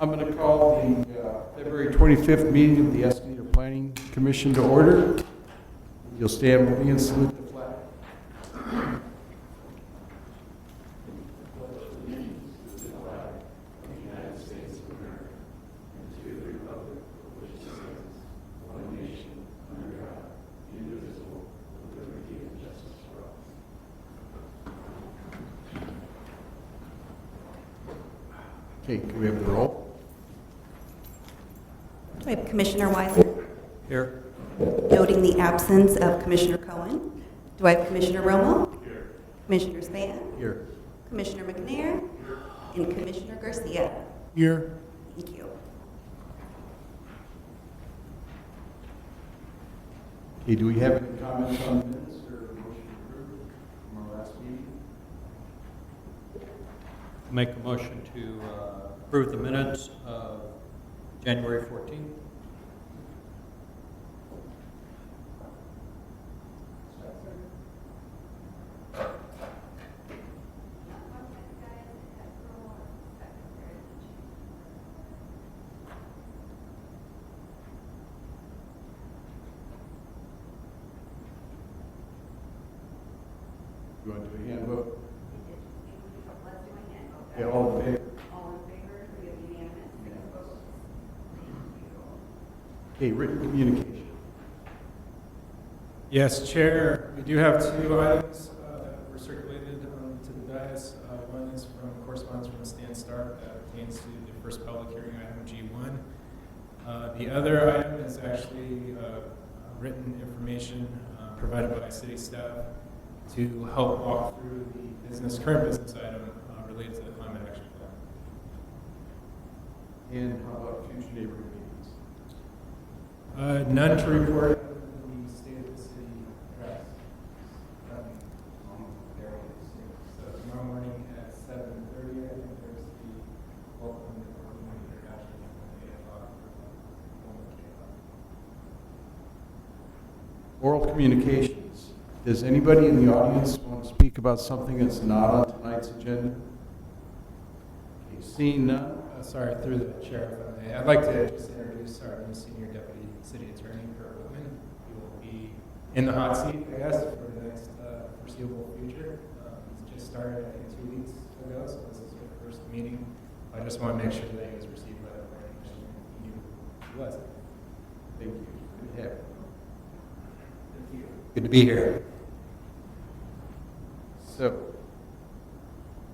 I'm going to call the February 25th meeting of the Escondido Planning Commission to order. You'll stand with me and salute the flag. Okay, can we have the roll? We have Commissioner Wiley. Here. Noting the absence of Commissioner Cohen. Do I have Commissioner Romo? Here. Commissioner Span? Here. Commissioner McNair? Here. And Commissioner Garcia? Here. Thank you. Okay, do we have any comments on the minutes or motion approved from our last meeting? Make a motion to approve the minutes of January 14th. You want to do a hand vote? Okay, all in favor? All in favor? We have unanimous. Okay, written communication. Yes, Chair. We do have two items that were circulated to the dais. One is from correspondence from Stan Stark that pertains to the first public hearing item G1. The other item is actually written information provided by city staff to help walk through the current business item related to the climate action plan. And how about future neighborhood meetings? None to report other than the state of the city press. So tomorrow morning at 7:30, I think there's the welcome introduction at 8 o'clock. Oral communications. Does anybody in the audience want to speak about something that's not on tonight's agenda? Okay, seeing none. Sorry, through the chair, if I may. I'd like to just introduce our new senior deputy city attorney, Kurt Whitman. He will be in the hot seat, I guess, for the next foreseeable future. He's just started, I think, 2 weeks ago, so this is his first meeting. I just want to make sure that he was received by the planning commission. He knew he was. Thank you. Good to have you. Thank you. Good to be here. So,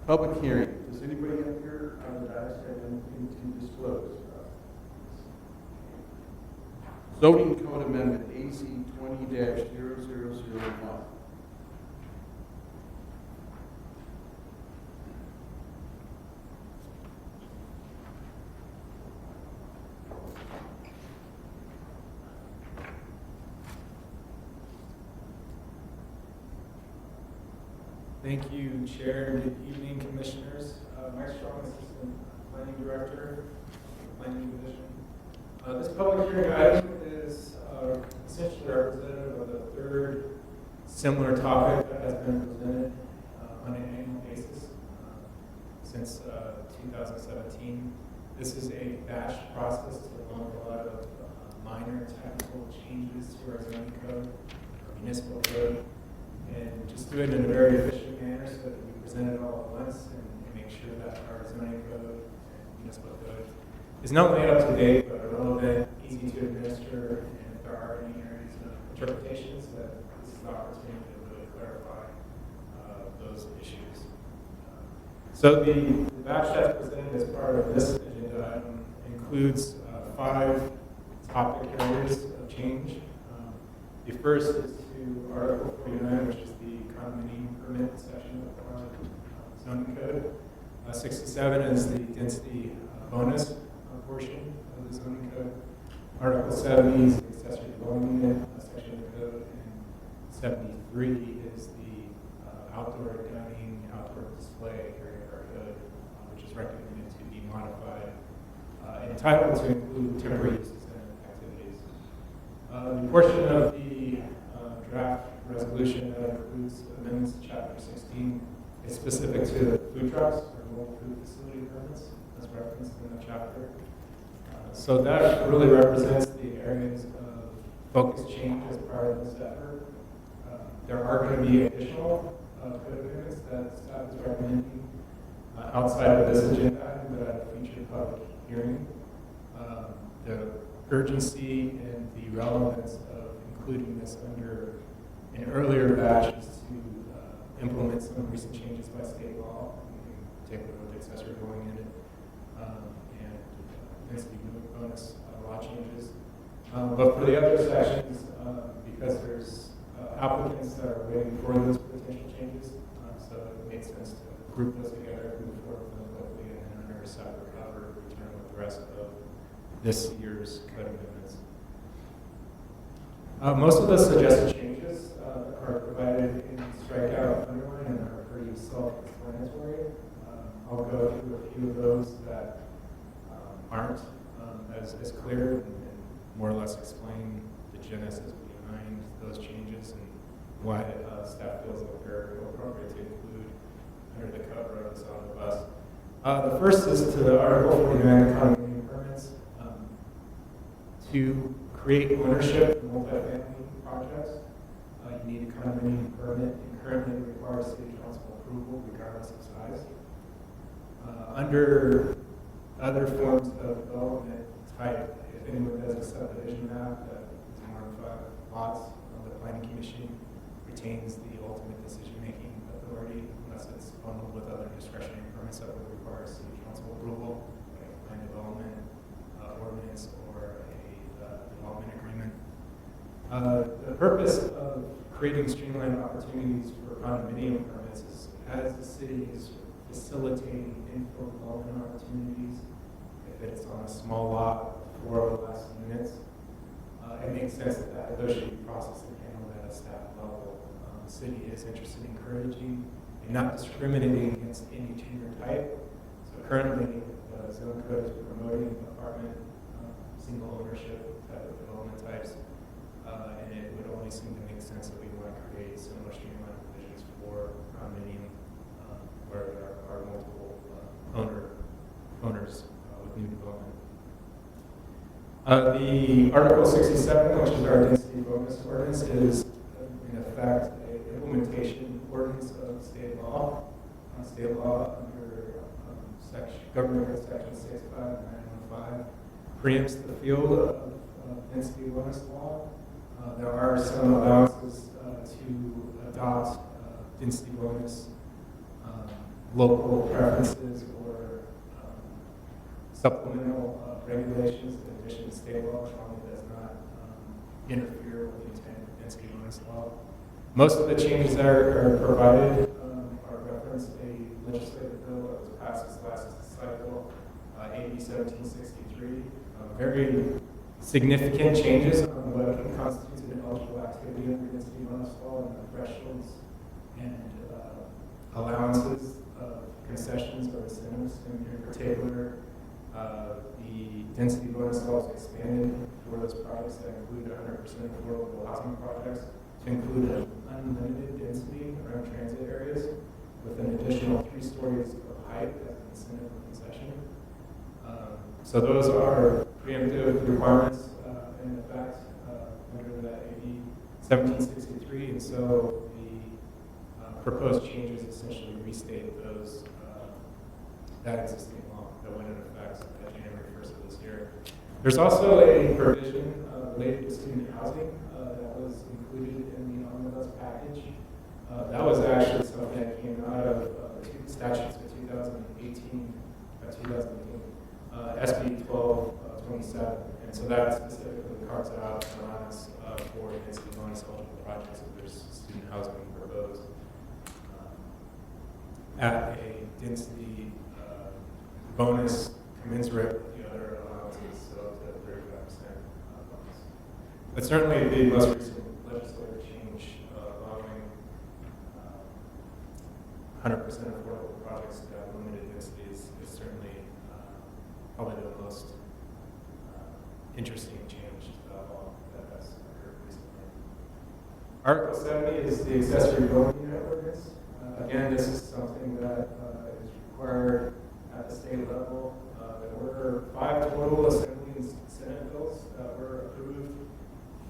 public hearing. Does anybody up here on the dais have anything to disclose? Zoning Code Amendment AZ 20-0001. Thank you, Chair. Good evening, Commissioners. Mike Strong, Assistant Planning Director, Planning Division. This public hearing item is essentially representative of the third similar topic that has been presented on an annual basis since 2017. This is a batch process to along a lot of minor technical changes to our zoning code, our municipal code, and just do it in a very efficient manner so that we present it all at once and make sure that our zoning code and municipal code is not only up to date, but relevant, easy to administer, and if there are any areas of interpretations, that this is an opportunity to really clarify those issues. So the batch that's presented as part of this agenda item includes 5 topic areas of change. The first is to Article 49, which is the condominium permit section of our zoning code. 67 is the density bonus portion of the zoning code. Article 70 is the accessory dwelling unit section of the code, and 73 is the outdoor dining, outdoor display area of our code, which is recommended to be modified, entitled to include temporary uses and activities. The portion of the draft resolution that includes amendments to Chapter 16 is specific to food trucks or mobile food facility permits, as referenced in the chapter. So that really represents the areas of focus change as part of this effort. There are going to be additional code amendments that staff is recommending outside of this agenda item, but at a future public hearing. The urgency and the relevance of including this under an earlier batch is to implement some recent changes by state law, in particular with accessory dwelling unit and density bonus law changes. But for the other sections, because there's applicants that are waiting for those potential changes, so it made sense to group those together, move forward with them quickly, and then under a separate cover, return with the rest of this year's code amendments. Most of the suggested changes are provided in strikeout underline and are pretty self-explanatory. I'll go through a few of those that aren't as clear and more or less explain the genesis behind those changes and why staff feels that they're appropriate to include under the cover of this omnibus. The first is to the Article 49 condominium permits. To create ownership for multifamily projects, you need a condominium permit, and currently it requires city council approval regardless of size. Under other forms of development type, if anyone does a subdivision map that is more than 5 lots, the planning commission retains the ultimate decision-making authority unless it's bundled with other discretionary permits that would require city council approval, like a land development ordinance or a development agreement. The purpose of creating streamlined opportunities for condominium permits is as the city is facilitating infill development opportunities, if it's on a small lot, 4 or less units, it makes sense that those should be processed and handled at a staff level. The city is interested in encouraging and not discriminating against any tenure type. So currently, the zone code is promoting apartment, single ownership type of development types, and it would only seem to make sense that we want to create similar streamlined provisions for condominium where there are multiple owners with new development. The Article 67, which is our density bonus ordinance, is in effect an implementation ordinance of state law. State law under Government Code Section 65915 preempts the field of density bonus law. There are some allowances to adopt density bonus local preferences or supplemental regulations in addition to state law, which normally does not interfere with the intent of density bonus law. Most of the changes that are provided are referenced a legislative bill that was passed this last cycle, AB 1763. Very significant changes on what constitutes an eligible activity under density bonus law and the thresholds and allowances of concessions or incentives. In particular, the density bonus law is expanded for those projects that include 100% affordable housing projects to include an unlimited density around transit areas with an additional 3 stories of height as an incentive or concession. So those are preemptive requirements in effect under that AB 1763, and so the proposed changes essentially restate those that existing law that went into effect January 1st of this year. There's also a provision related to student housing that was included in the omnibus package. That was actually something that came out of the statutes of 2018, SB 1227, and so that specifically carves out allowance for density bonus eligible projects if there's student housing proposed at a density bonus commensurate with the other allowances, so to 35% bonus. But certainly the most recent legislative change allowing 100% affordable projects to have limited densities is certainly probably the most interesting change to that law that has occurred recently. Article 70 is the accessory dwelling unit ordinance. Again, this is something that is required at the state level. There were 5 total Assembly and Senate bills that were approved.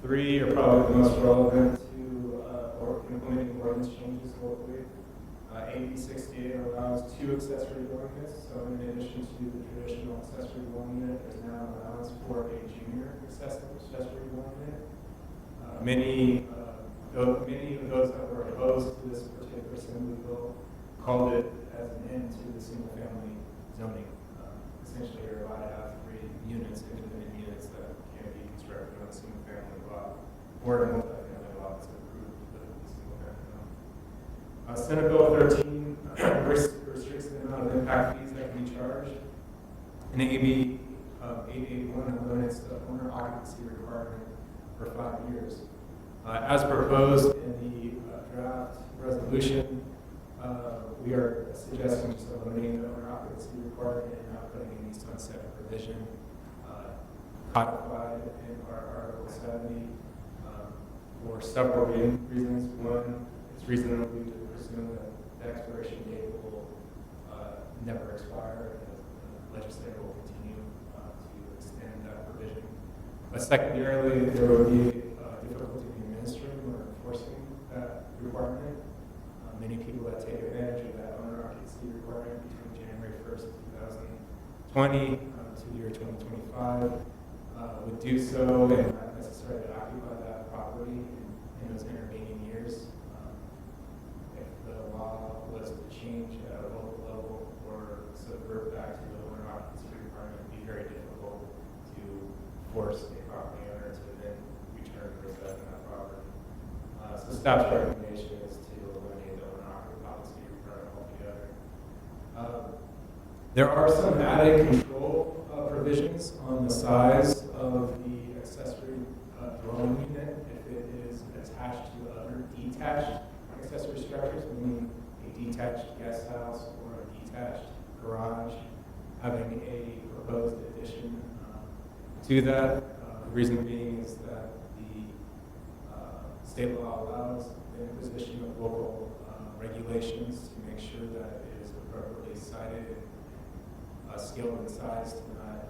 3 are probably the most relevant to or implementing ordinance changes locally. AB 68 allows 2 accessory dwelling units, so in addition to the traditional accessory dwelling unit, there's now an allowance for a junior accessory dwelling unit. Many of those that were opposed to this particular assembly bill called it as an end to the single-family zoning. Essentially, you're allowed to have 3 units, independent units that can be constructed on a single-family lot or a multi-family lot that's approved with the single-family zone. Senate Bill 13 restricts the amount of impact fees that can be charged. And AB 881 limits the owner occupancy requirement for 5 years. As proposed in the draft resolution, we are suggesting just eliminating the owner occupancy requirement and not putting any sunset provision codified in our Article 70 for several reasons. One, it's reasonably to presume that the expiration date will never expire, and the legislature will continue to extend that provision. But secondarily, there would be difficulty in administering or enforcing that requirement. Many people that take advantage of that owner occupancy requirement between January 1st, 2020 to the year 2025 would do so and not necessarily occupy that property in those intervening years. If the law was to change at a local level or subvert back to the owner occupancy requirement, it would be very difficult to force a property owner to then return to reside in that property. So staff's recommendation is to eliminate the owner occupancy requirement altogether. There are some added control provisions on the size of the accessory dwelling unit if it is attached to other detached accessory structures, meaning a detached guest house or a detached garage, having a proposed addition to that. The reason being is that the state law allows the imposition of local regulations to make sure that it is appropriately cited and scaled in size to not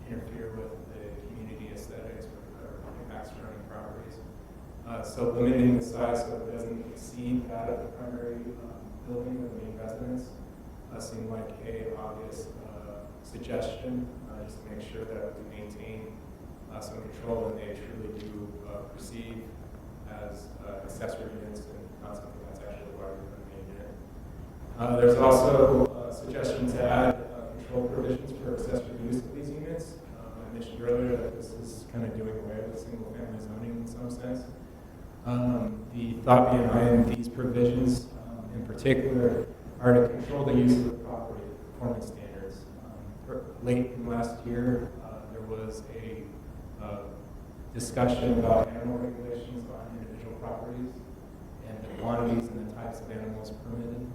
interfere with the community aesthetics or impact surrounding properties. So limiting the size so it doesn't exceed that of the primary building of the main residence seemed like a obvious suggestion, just to make sure that we maintain some control and they truly do perceive as accessory units and not something that's actually larger than the main unit. There's also a suggestion to add control provisions for accessory use of these units. I mentioned earlier that this is kind of doing away with single-family zoning in some sense. The thought behind these provisions, in particular, are to control the use of the property performance standards. Late in last year, there was a discussion about animal regulations on individual properties and the quantities and the types of animals permitted.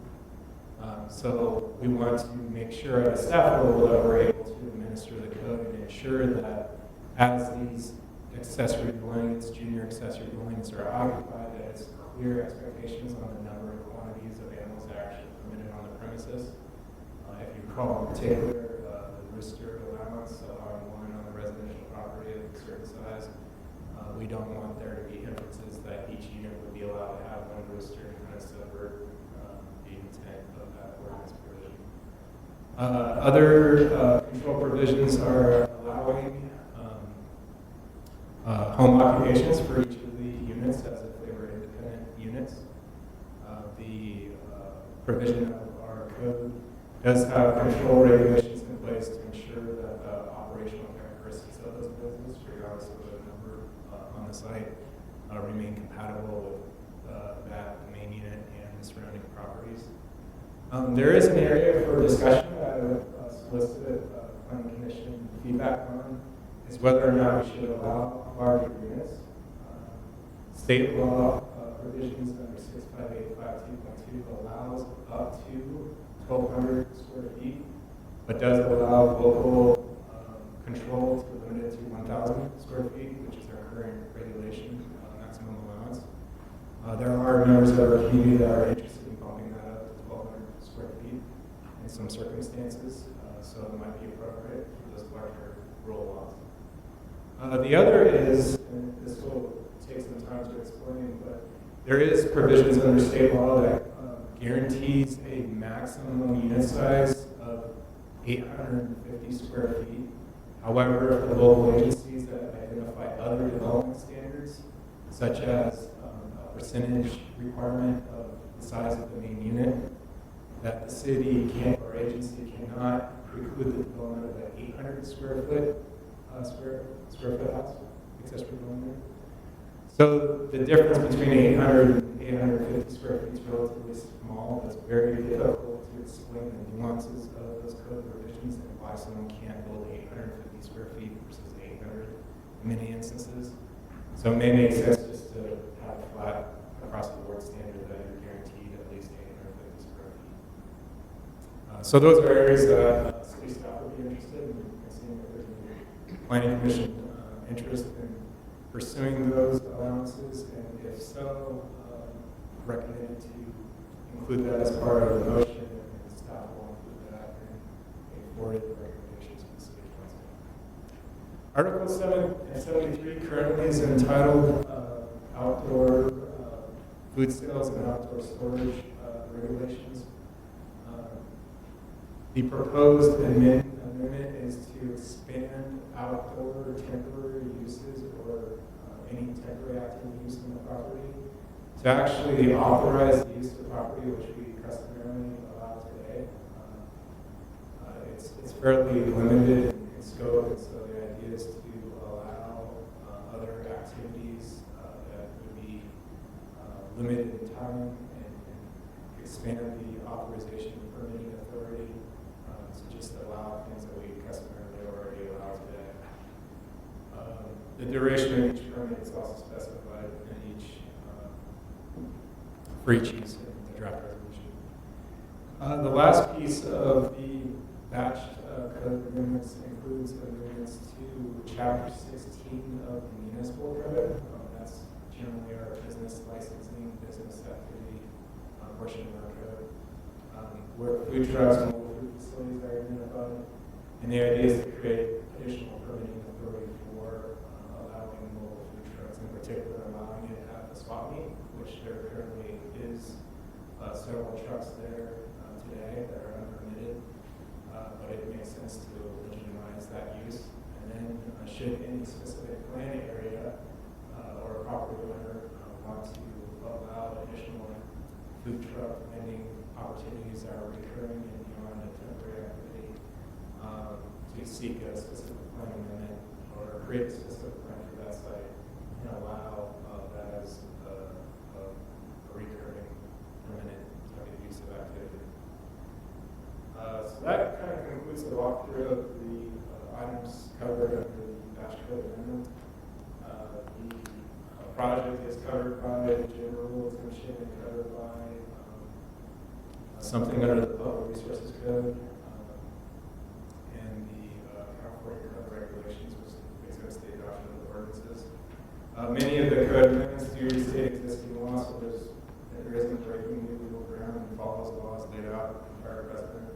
So we want to make sure at a staff level that we're able to administer the code and ensure that as these accessory dwellings, junior accessory dwellings are occupied, that it's clear expectations on the number and quantities of animals that are actually permitted on the premises. If you recall in particular, the rooster allowance, allowing one on a residential property of a certain size, we don't want there to be inferences that each unit would be allowed to have one rooster and kind of subvert the intent of that ordinance provision. Other control provisions are allowing home occupations for each of the units as if they were independent units. The provision of our code does have control regulations in place to ensure that the operational characteristics of those businesses, regardless of the number on the site, remain compatible with that main unit and the surrounding properties. There is an area for discussion that I would solicit planning commission feedback on, is whether or not we should allow larger units. State law provisions under 65852.2 allows up to 1,200 square feet, but does allow local control to limit it to 1,000 square feet, which is our current regulation maximum allowance. There are members of our community that are interested in bumping that up to 1,200 square feet. And some circumstances, so it might be appropriate for those larger rural lots. The other is, and this will take some time to explain, but there is provisions under state law that guarantees a maximum unit size of 850 square feet. However, the local agencies that identify other development standards, such as a percentage requirement of the size of the main unit, that the city can or agency cannot preclude the development of an 800 square foot house, accessory dwelling unit. So the difference between 800 and 850 square feet is relatively small. It's very difficult to explain the nuances of those code provisions and why someone can't build 850 square feet versus 800 in many instances. So it may make sense just to have a flat across the board standard that you're guaranteed at least 850 square feet. So those are areas that city staff would be interested in seeing if there's any planning commission interest in pursuing those allowances, and if so, recommended to include that as part of the motion, and staff will include that and forward the recommendations to the city council. Article 73 currently is entitled Outdoor Food Sales and Outdoor Storage Regulations. The proposed amendment is to expand outdoor temporary uses or any temporary activity use in the property to actually authorize the use of the property, which we customarily allow today. It's fairly limited in scope, and so the idea is to allow other activities that would be limited in time and expand the authorization and permitting authority to just allow things that we customarily already allow today. The duration of each permit is also specified in for each use in the draft resolution. The last piece of the batch code amendments includes amendments to Chapter 16 of the municipal code. That's generally our business licensing, business activity portion of our code, where food trucks and mobile food facilities are identified. And the idea is to create additional permitting authority for allowing mobile food trucks, in particular allowing it at the swap meet, which there currently is several trucks there today that are unpermitted, but it makes sense to legitimize that use. And then should any specific land area or a property owner want to allow additional food truck vending opportunities that are recurring and beyond a temporary activity, to seek a specific plan amendment or create a specific plan for that site and allow that as a recurring, permanent type of use of activity. So that kind of concludes the walkthrough of the items covered under the batch code amendment. The project is covered by the general rule exemption and covered by something under the Public Resources Code, and the California Code of Regulations, which exempts the adoption of the ordinances. Many of the code amendments do restate existing laws, so there isn't breaking new legal ground and follows laws laid out in prior precedent.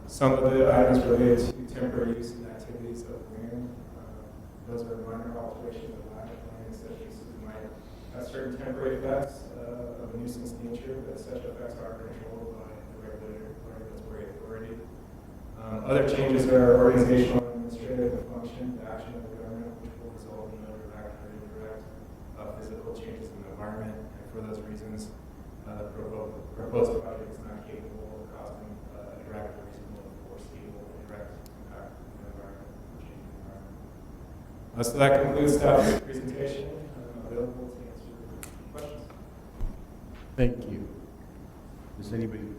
Some of the items related to temporary use and activities of land, those are minor alterations of land, such uses might have certain temporary effects of a nuisance nature, but such effects are controlled by the regulatory authority. Other changes are organizational and administrative function, the action of the government, which will result in no direct or indirect physical changes in the environment. And for those reasons, the proposed project is not capable of causing a direct, reasonable, or foreseeable indirect impact on the environment or changing the environment. So that concludes staff's presentation. I'm available to answer questions. Thank you. Does anybody?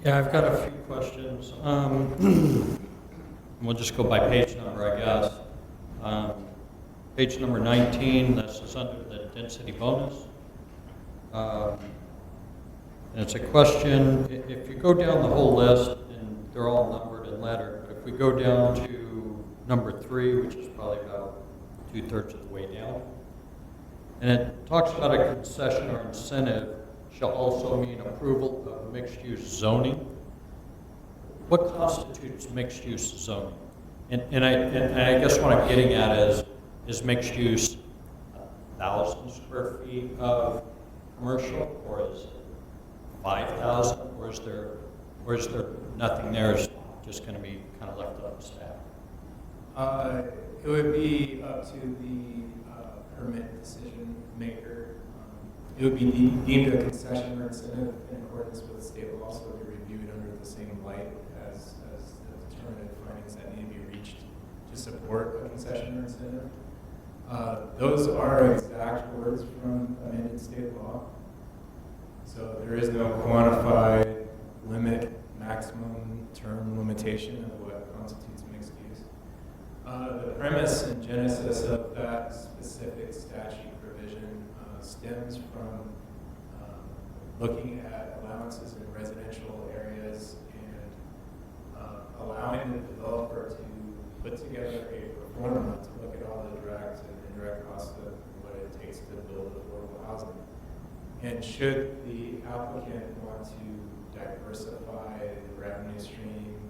Yeah, I've got a few questions. We'll just go by page number, I guess. Page number 19, this is under the density bonus. And it's a question, if you go down the whole list, and they're all numbered and lettered, but if we go down to number 3, which is probably about 2/3 of the way down, And it talks about a concession or incentive shall also mean approval of mixed-use zoning. What constitutes mixed-use zoning? And I guess what I'm getting at is mixed-use 1,000 square feet of commercial, or is it 5,000, or is there nothing there? Is just going to be kind of left up to staff? It would be up to the permit decision maker. It would be deemed a concession or incentive in accordance with state law, so it would be reviewed under the same light as the determinative findings that need to be reached to support a concession or incentive. Those are exact words from amended state law. So there is no quantified limit, maximum term limitation of what constitutes mixed use. The premise and genesis of that specific statute provision stems from looking at allowances in residential areas and allowing the developer to put together a pro forma to look at all the direct and indirect costs of what it takes to build affordable housing. And should the applicant want to diversify the revenue stream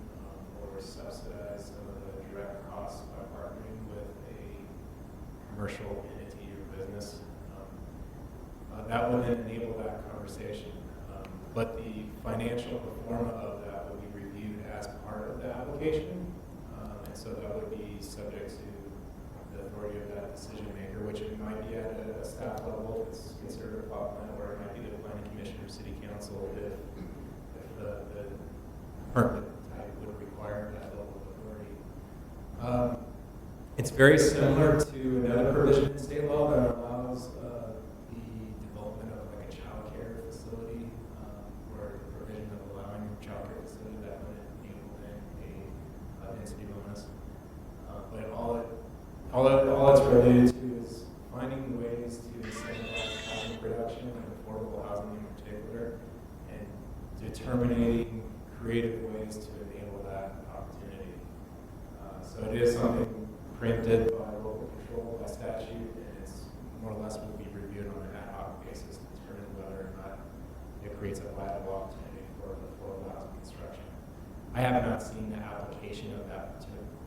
or subsidize some of the direct costs by partnering with a commercial entity or business, that would then enable that conversation. But the financial pro forma of that will be reviewed as part of the application. And so that would be subject to the authority of that decision maker, which it might be at a staff level, if it's considered a plot plan, or it might be the planning commission or city council if the permit type would require that level of authority. It's very similar to another provision in state law that allows the development of like a child care facility, or the provision of allowing a child care facility that would enable then a density bonus. But all it's related to is finding ways to incentivize housing production and affordable housing in particular, and determining creative ways to enable that opportunity. So it is something printed by local control by statute, and it's more or less will be reviewed on an ad hoc basis to determine whether or not it creates a viable opportunity for affordable housing construction. I have not seen the application of that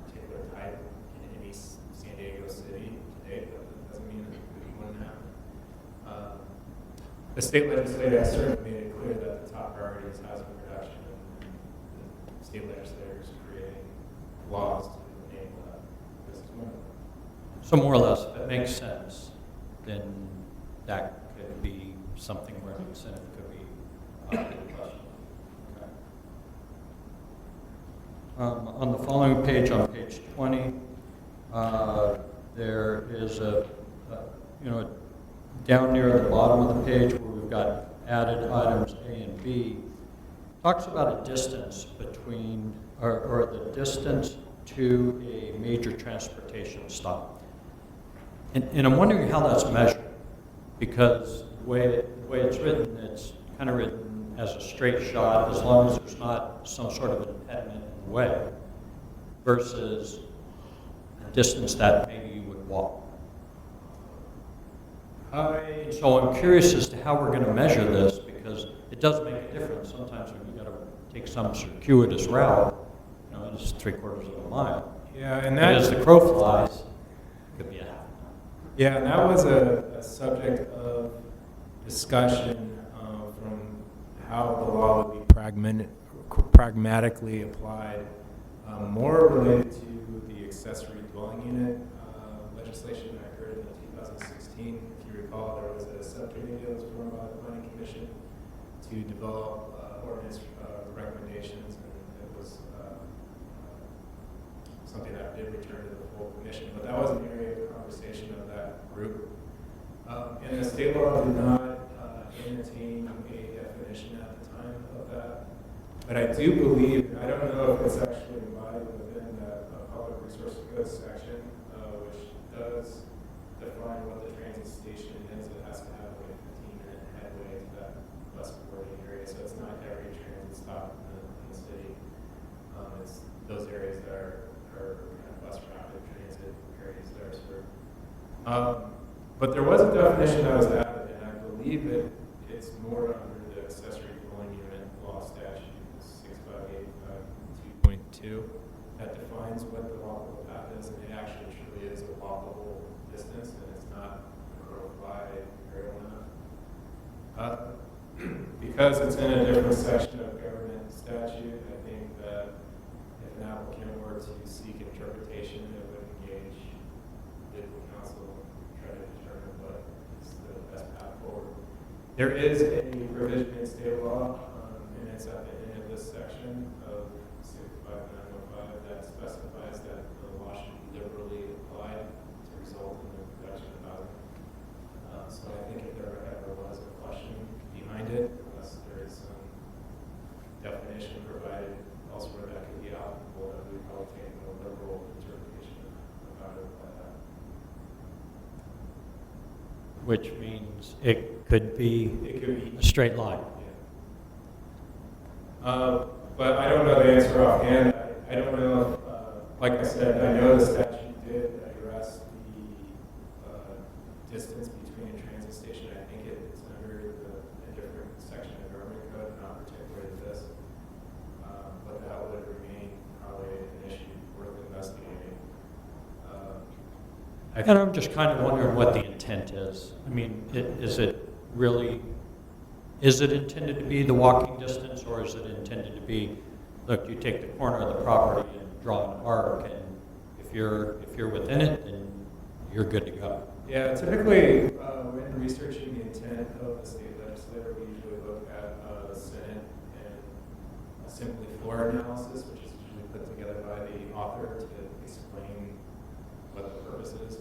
particular type in any San Diego city to date, but that doesn't mean that it wouldn't happen. The state legislature has certainly made it clear that the top priority is housing production, and the state legislators creating laws to enable that. This is one of them. So more or less, if it makes sense, then that could be something where an incentive could be requested. Okay. On the following page, on page 20, there is down near the bottom of the page where we've got added items A and B, talks about a distance between, or the distance to a major transportation stop. And I'm wondering how that's measured, because the way it's written, it's kind of written as a straight shot, as long as there's not some sort of impediment in the way, versus a distance that maybe you would walk. So I'm curious as to how we're going to measure this, because it does make a difference. Sometimes when you've got to take some circuitous route, it's 3/4 of a mile. Yeah, and But that as the crow flies, it could be a half mile. Yeah, and that was a subject of discussion from how the law would be pragmatically applied, more related to the accessory dwelling unit legislation that occurred in 2016. If you recall, there was a subcommittee that was formed by the Planning Commission to develop ordinance recommendations, and it was something that did return to the full commission. But that was an area of conversation of that group. And the state law did not entertain a definition at the time of that. But I do believe, I don't know if it's actually embodied within the public resource code section, which does define what the transit station is. It has to have like a 15-minute headway to that bus boarding area. So it's not every transit stop in the city. It's those areas that are kind of bus rapid transit areas that are served. But there was a definition definition that was added, and I believe it's more under the accessory dwelling unit law statute, 65852.2, that defines what the walkable path is, and it actually truly is a walkable distance, and it's not controlled by area limit. Because it's in a different section of government statute, I think that if an applicant were to seek interpretation, it would engage legal counsel and try to determine what is the best path forward. There is a provision in state law, and it's at the end of this section of 65905 that specifies that the law should be liberally applied to result in the production of housing. So I think if there ever was a question behind it, unless there is some definition provided elsewhere that could be applicable, that we would probably take a more liberal interpretation about it like that. Which means it could be It could be a straight line. But I don't know the answer offhand. I don't know if, like I said, I know the statute did address the distance between a transit station. I think it's under a different section of government code, not particularly this. But that would remain probably an issue worth investigating. And I'm just kind of wondering what the intent is. I mean, is it intended to be the walking distance, or is it intended to be, look, you take the corner of the property and draw an arc, and if you're within it, then you're good to go. Yeah, typically, when researching the intent of the state legislature, we usually look at the Senate and simply floor analysis, which is usually put together by the author to explain what the purpose is.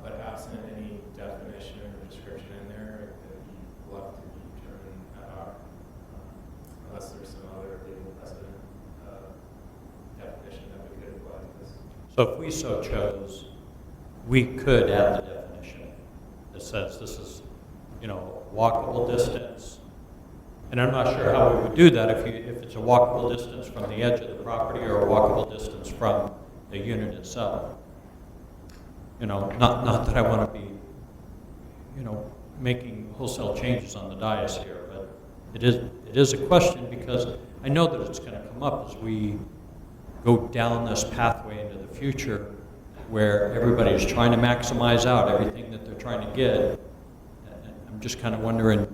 But absent any definition or description in there, it would be left to be determined ad hoc, unless there's some other legal precedent definition that we could apply to this. So if we so chose, we could add the definition that says this is, walkable distance. And I'm not sure how we would do that if it's a walkable distance from the edge of the property or a walkable distance from the unit itself. Not that I want to be, making wholesale changes on the dais here, but it is a question because I know that it's going to come up as we go down this pathway into the future where everybody is trying to maximize out everything that they're trying to get. And I'm just kind of wondering,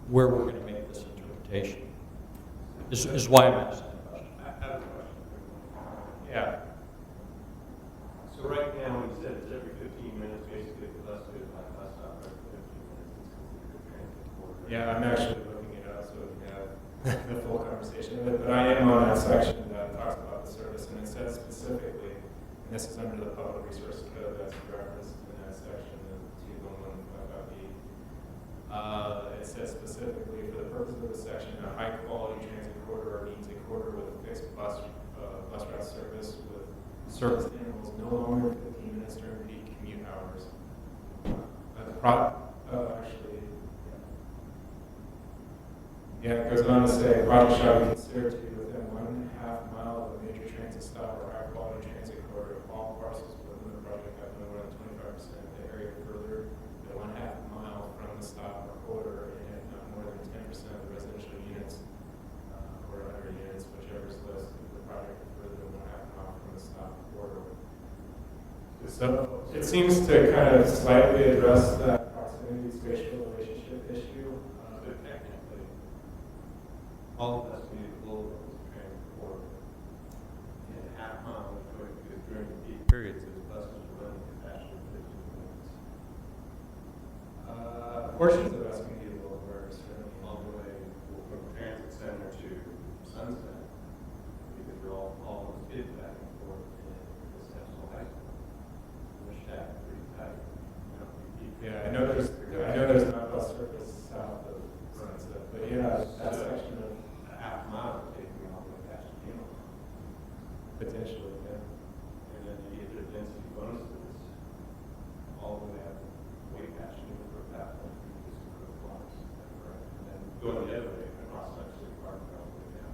where we're going to make this interpretation. Is why I'm asking the question. I have a question. Yeah. So right now, we said it's every 15 minutes, basically, the bus goes by bus stop every 15 minutes. It's considered a transit corridor. Yeah, I'm actually looking it up so we can have the full conversation of it, but I am on that section that talks about the service, and it says specifically, and this is under the public resource code that's referenced in that section, the 21155B. It says specifically, for the purpose of this section, a high-quality transit corridor means a corridor with a fixed bus route service with service intervals no longer than 15 minutes during peak commute hours. Yeah, it goes on to say, project shall be considered to be within 1.5 mile of a major transit stop or high-quality transit corridor. All parcels within the project have no more than 25% of the area further than 1.5 mile from the stop or corridor, and if not more than 10% of the residential units or other units, whichever is listed, the project is further than 1.5 mile from the stop or corridor. So it seems to kind of slightly address that proximity spatial relationship issue. So technically, all of us need a global transit corridor. And a half mile is going because during the peak periods, those buses are running capacity of 15 minutes. Portions of Escondido were certainly All the way from transit center to Sunset, because they're all those kids back and forth in this national high school. And they're stacked pretty tight. Yeah, I know there's not bus service south of Sunset, but yeah, that section of a half mile would take me all the way past the field. potentially, yeah. And then you get the density bonuses all the way up way past you for a path like this for the blocks. And then going the other way across that city park all the way down.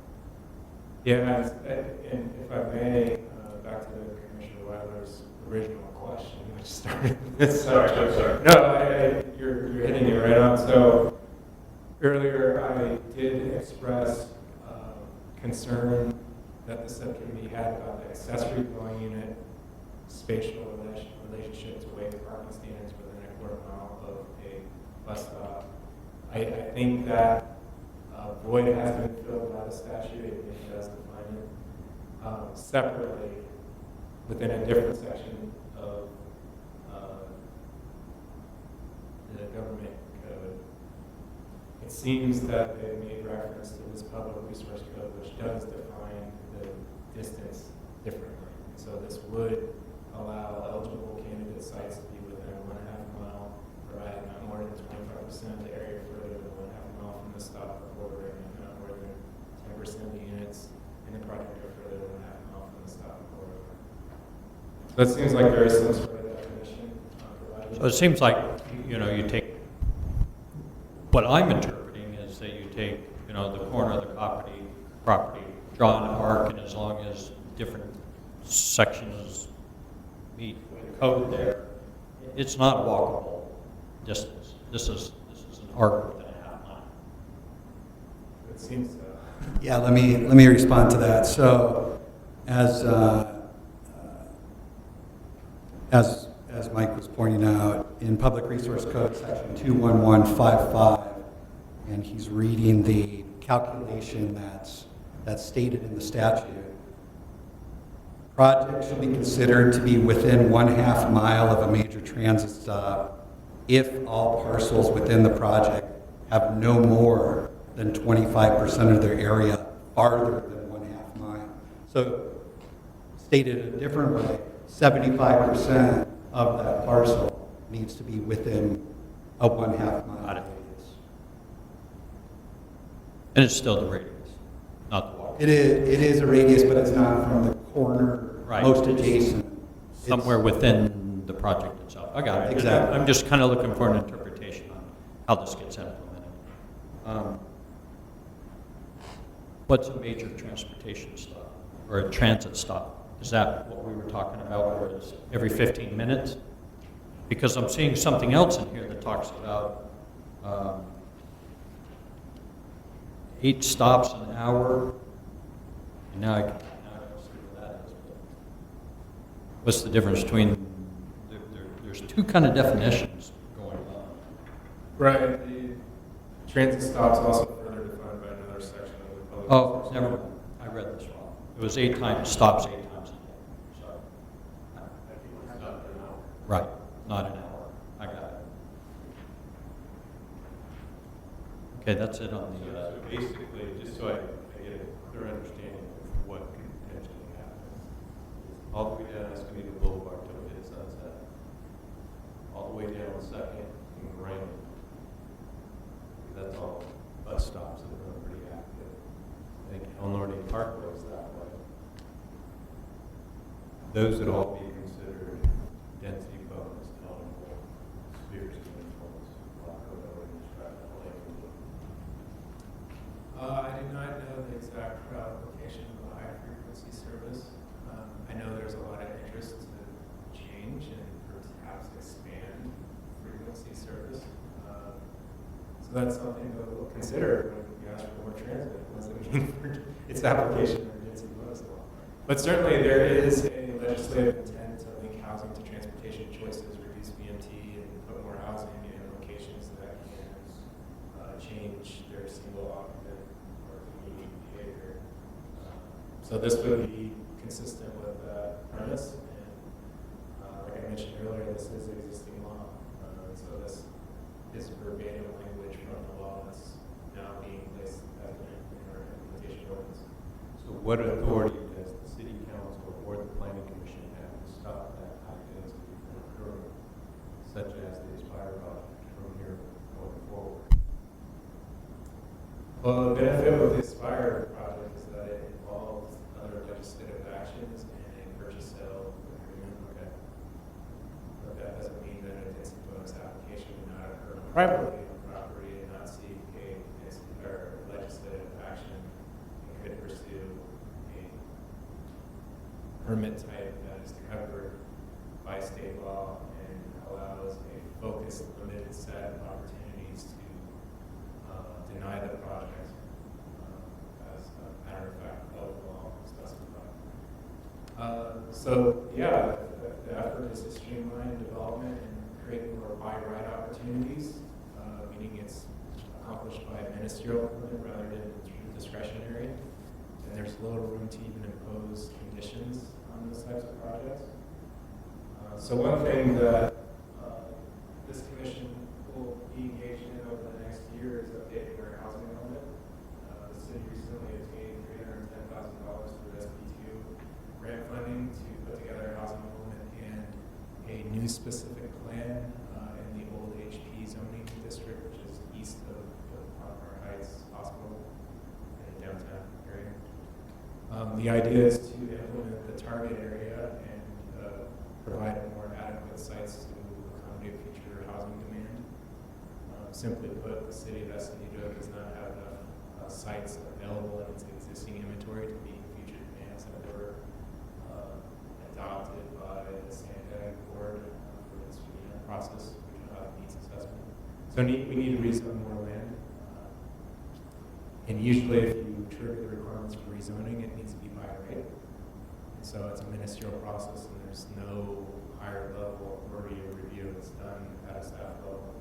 Yeah, and if I may, back to Commissioner Wiley brother's original question, which started this. Sorry, I'm sorry. No, you're hitting it right on. So earlier I did express concern that the subcommittee had about the accessory dwelling unit spatial relationship to weight parking standards within a quarter mile of a bus stop. I think that void has been filled by the statute. It does define it separately within a different section of the government code. It seems that they made reference to this public resource code, which does define the distance differently. And so this would allow eligible candidate sites to be within a 1.5 mile, provided not more than 25% of the area further than 1.5 mile from the stop or border, and not more than 10% of the units in the project are further than 1.5 mile from the stop or border. So it seems like there is some sort of definition provided. So it seems like, you know, you take, what I'm interpreting is that you take, you know, the corner of the property, draw an arc, and as long as different sections meet the code there, it's not walkable distance. This is an arc within a half mile. It seems so. Yeah, let me respond to that. So, as Mike was pointing out, in Public Resource Code Section 21155, and he's reading the calculation that's stated in the statute. Projects shall be considered to be within 1/2 mile of a major transit stop if all parcels within the project have no more than 25% of their area farther than 1/2 mile. So, stated a different way, 75% of that parcel needs to be within a 1/2 mile Got it. radius. And it's still the radius, not the walk. It is a radius, but it's not from the corner Right. most adjacent. Somewhere within the project itself. I got it. Exactly. I'm just kind of looking for an interpretation on how this gets implemented. What's a major transportation stop or a transit stop? Is that what we were talking about, where it's every 15 minutes? Because I'm seeing something else in here that talks about 8 stops an hour. And now I don't see what that is. But what's the difference between, there's two kind of definitions going on. Right. The transit stops also further defined by another section of the public. Oh, resource never code. mind. I read this wrong. It was 8 times, stops 8 times a day. Sorry. Right, not an hour. I got it. Okay, that's it on the, So basically, just so I get a clear understanding of what could potentially happen, is all the way down Escondido Boulevard till it hits Sunset, all the way down Second and Grand. That's all bus stops that are pretty active. I think Elnorte Parkway is that way. Those would all be considered density bonus eligible spheres of influence, like code ordinance, traffic lighting. I do not know the exact location of the high frequency service. I know there's a lot of interest to change and perhaps expand frequency service. So that's something that we'll consider when you ask for more transit. What does it mean for its application or density bonus law? But certainly there is a legislative intent to link housing to transportation choices, reduce VMT, and put more housing in locations that can change their single occupant or community behavior. So this would be consistent with that premise. And like I mentioned earlier, this is existing law. So this is verbatim language from the law that's now being placed as in our implementation ordinance. So what authority does the city council or the planning commission have to stop that high density from occurring, such as the Aspire project from here going forward? Well, the benefit with the Aspire project is that it involves other legislative actions and a purchase sale agreement. Okay. But that doesn't mean that a density bonus application would not occur privately on property and not seek a density or legislative action and could pursue a permit type that is to cover So yeah, the effort is to streamline development and create more by right opportunities, meaning it's accomplished by ministerial appointment rather than through discretionary. And there's little room to even impose conditions on those types of projects. So one thing that this commission will be engaged in over the next year is updating our housing element. The city recently obtained $310,000 through SB2 grant funding to put together a housing element and a new specific plan in the old HP zoning district, which is east of the Palmer Heights Hospital in the downtown area. The idea is to implement the target area and provide more adequate sites to accommodate future housing demand. Simply put, the city of Escondido does not have enough sites available in its existing inventory to meet future demands that were adopted by the Santa Board for its process, regional housing needs assessment. So we need to rezone more land. And usually if you trigger the requirements for rezoning, it needs to be by right. And so it's a ministerial process and there's no higher level authority or review. It's done at a staff level.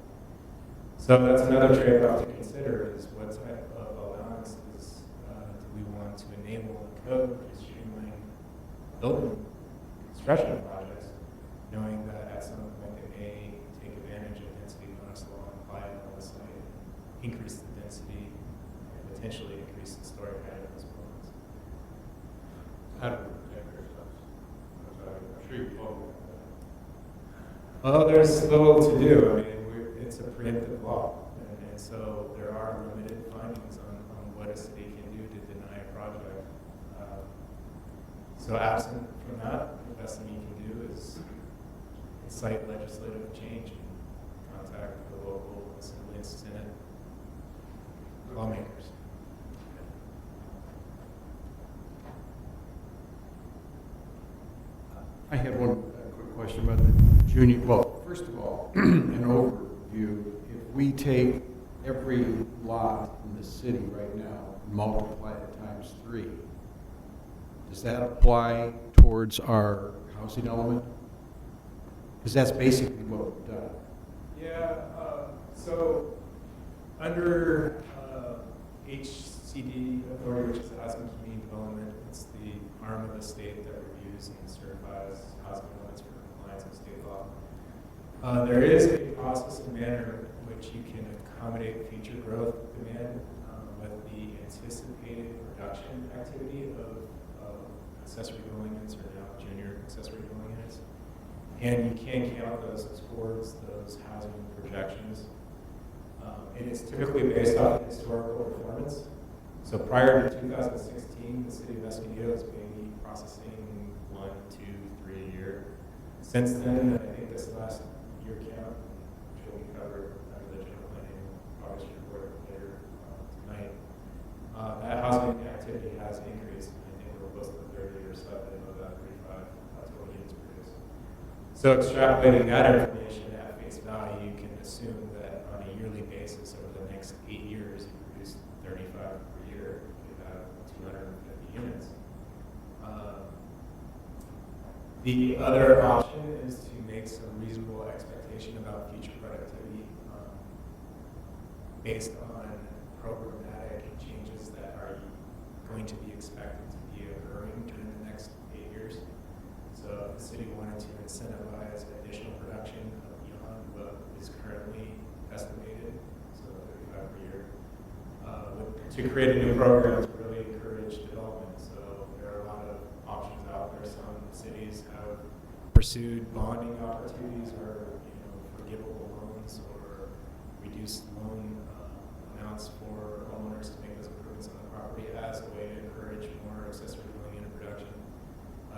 So that's another trade-off to consider is what type of allowances do we want to enable in code to streamline building construction projects, knowing that at some point they may take advantage of density bonus law and apply it on the site, increase the density, and potentially increase the story height of those buildings. How do we protect ourselves? I'm sure you've told me that. Well, there's little to do. I mean, it's a preemptive law, and so there are limited findings on what a city can do to deny a project. So absent from that, the best thing you can do is incite legislative change and contact the local assembly and senate lawmakers. I had one quick question about the junior, well, first of all, an overview. If we take every lot in the city right now and multiply it times 3, does that apply towards our housing element? Because that's basically what we've done. Yeah, so under HCD authority, which is the Housing Community Development, it's the arm of the state that reviews and certifies housing elements for compliance with state law. There is a process and manner in which you can accommodate future growth demand with the anticipated production activity of accessory dwelling units or now junior accessory dwelling units. And you can count those towards those housing projections. And it's typically based off historical performance. So prior to 2016, the city of Escondido was maybe processing 1, 2, 3 a year. Since then, I think this last year count, which will be covered under the general planning progress report later tonight, that housing activity has increased. I think we're close to 30 or slightly above that 35 total units produced. So extrapolating that information at face value, you can assume that on a yearly basis over the next 8 years, you produce 35 per year, you have 250 units. The other option is to make some reasonable expectation about future productivity based on programmatic changes that are going to be expected to be occurring during the next 8 years. So if the city wanted to incentivize additional production beyond what is currently estimated, so 35 per year, to create a new program to really encourage development. So there are a lot of options out there. Some cities have pursued bonding opportunities or forgivable loans or reduced loan amounts for homeowners to make those improvements on the property as a way to encourage more accessory dwelling unit production.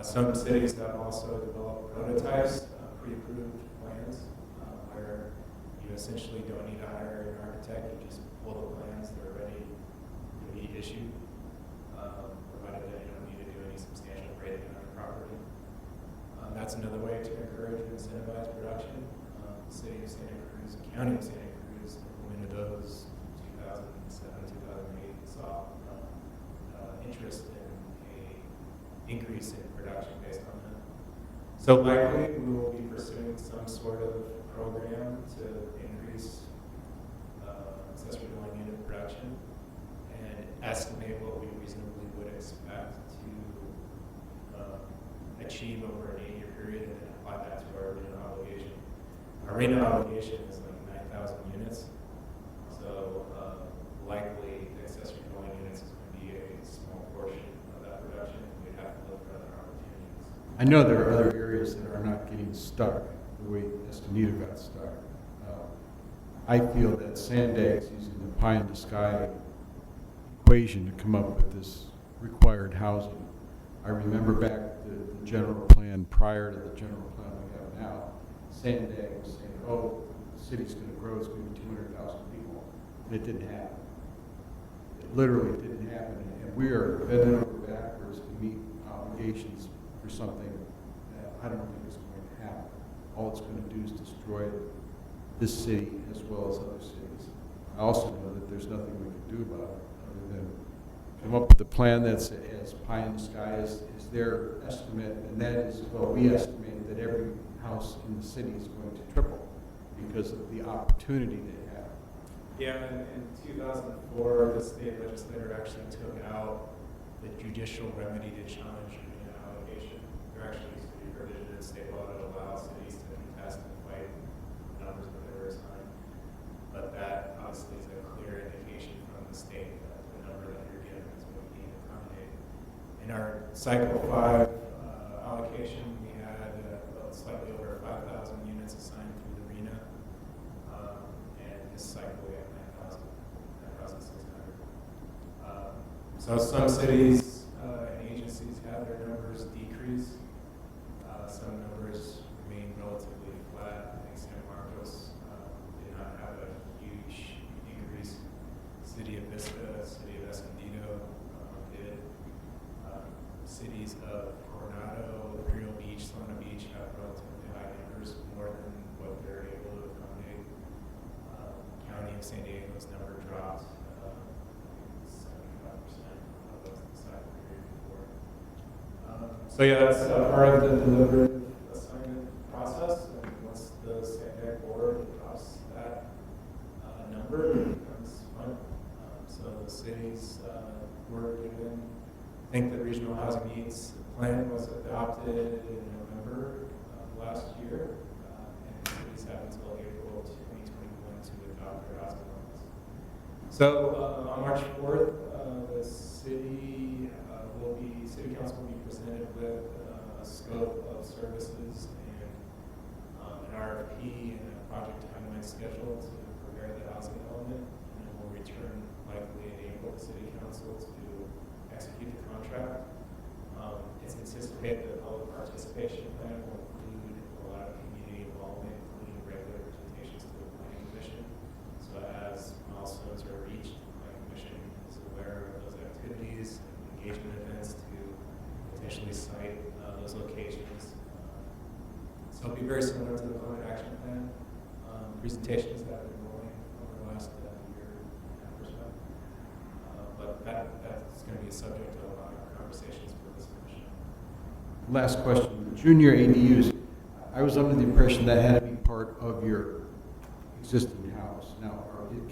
Some cities have also developed prototypes, pre-approved plans, where you essentially don't need to hire an architect. You just pull the plans; they're ready to be issued, provided that you don't need to do any substantial grading on the property. That's another way to encourage and incentivize production. The city of Santa Cruz, the county of Santa Cruz implemented those 2007, 2008, saw interest in a increase in production based on that. So likely, we will be pursuing some sort of program to increase accessory dwelling unit production and estimate what we reasonably would expect to achieve over an 8-year period and then apply that to our RENA obligation. Our RENA obligation is like 9,000 units. So likely the accessory dwelling units is going to be a small portion of that production. We'd have to look for other opportunities. I know there are other areas that are not getting stuck the way Escondido got stuck. I feel that Sandag's using the pie in the sky equation to come up with this required housing. I remember back the general plan prior to the general plan we have now. Sandag was saying, oh, the city's going to grow, it's going to be 200,000 people. And it didn't happen. It literally didn't happen. And we are bending over backwards to meet obligations for something that I don't think is going to happen. All it's going to do is destroy this city as well as other cities. I also know that there's nothing we can do about it other than come up with a plan that's as pie in the sky as their estimate, and that is, well, we estimate that every house in the city is going to triple because of the opportunity they have. Yeah, in 2004, the state legislature actually took out the judicial remedy to challenge RENA allocation. There actually used to be a provision in state law that allows cities to contest and fight the numbers that they were assigned. But that obviously is a clear indication from the state that the number that you're given is what you need to accommodate. In our cycle 5 allocation, we had slightly over 5,000 units assigned through the RENA. And this cycle we have 9,600. So some cities and agencies have their numbers decrease. Some numbers remain relatively flat. I think San Marcos did not have a huge increase. City of Vista, City of Escondido did. Cities of Coronado, Rio Beach, Solana Beach have relatively high numbers, more than what they're able to accommodate. County of San Diego's number dropped 75% of those the side period before. So yeah, that's part of the deliberative assignment process. And once the Sandag board adopts that number, it becomes fun. So the cities were given. I think the regional housing needs plan was adopted in November of last year, and cities have until April 2021 to adopt their housing plans. So on March 4th, the city council will be presented with a scope of services and an RFP and a project timeline schedule to prepare the housing element, and then we'll return likely in April to city council to execute the contract. It's anticipated that the public participation plan will include a lot of community involvement, including regular presentations to the planning commission. So as milestones are reached, the planning commission is aware of those activities and engagement events to potentially cite those locations. So it'll be very similar to the climate action plan. Presentations that have been rolling over the last year and a half or so. But that's going to be a subject of a lot of conversations for this commission. Last question, the junior ADUs, I was under the impression that had to be part of your existing house. Now,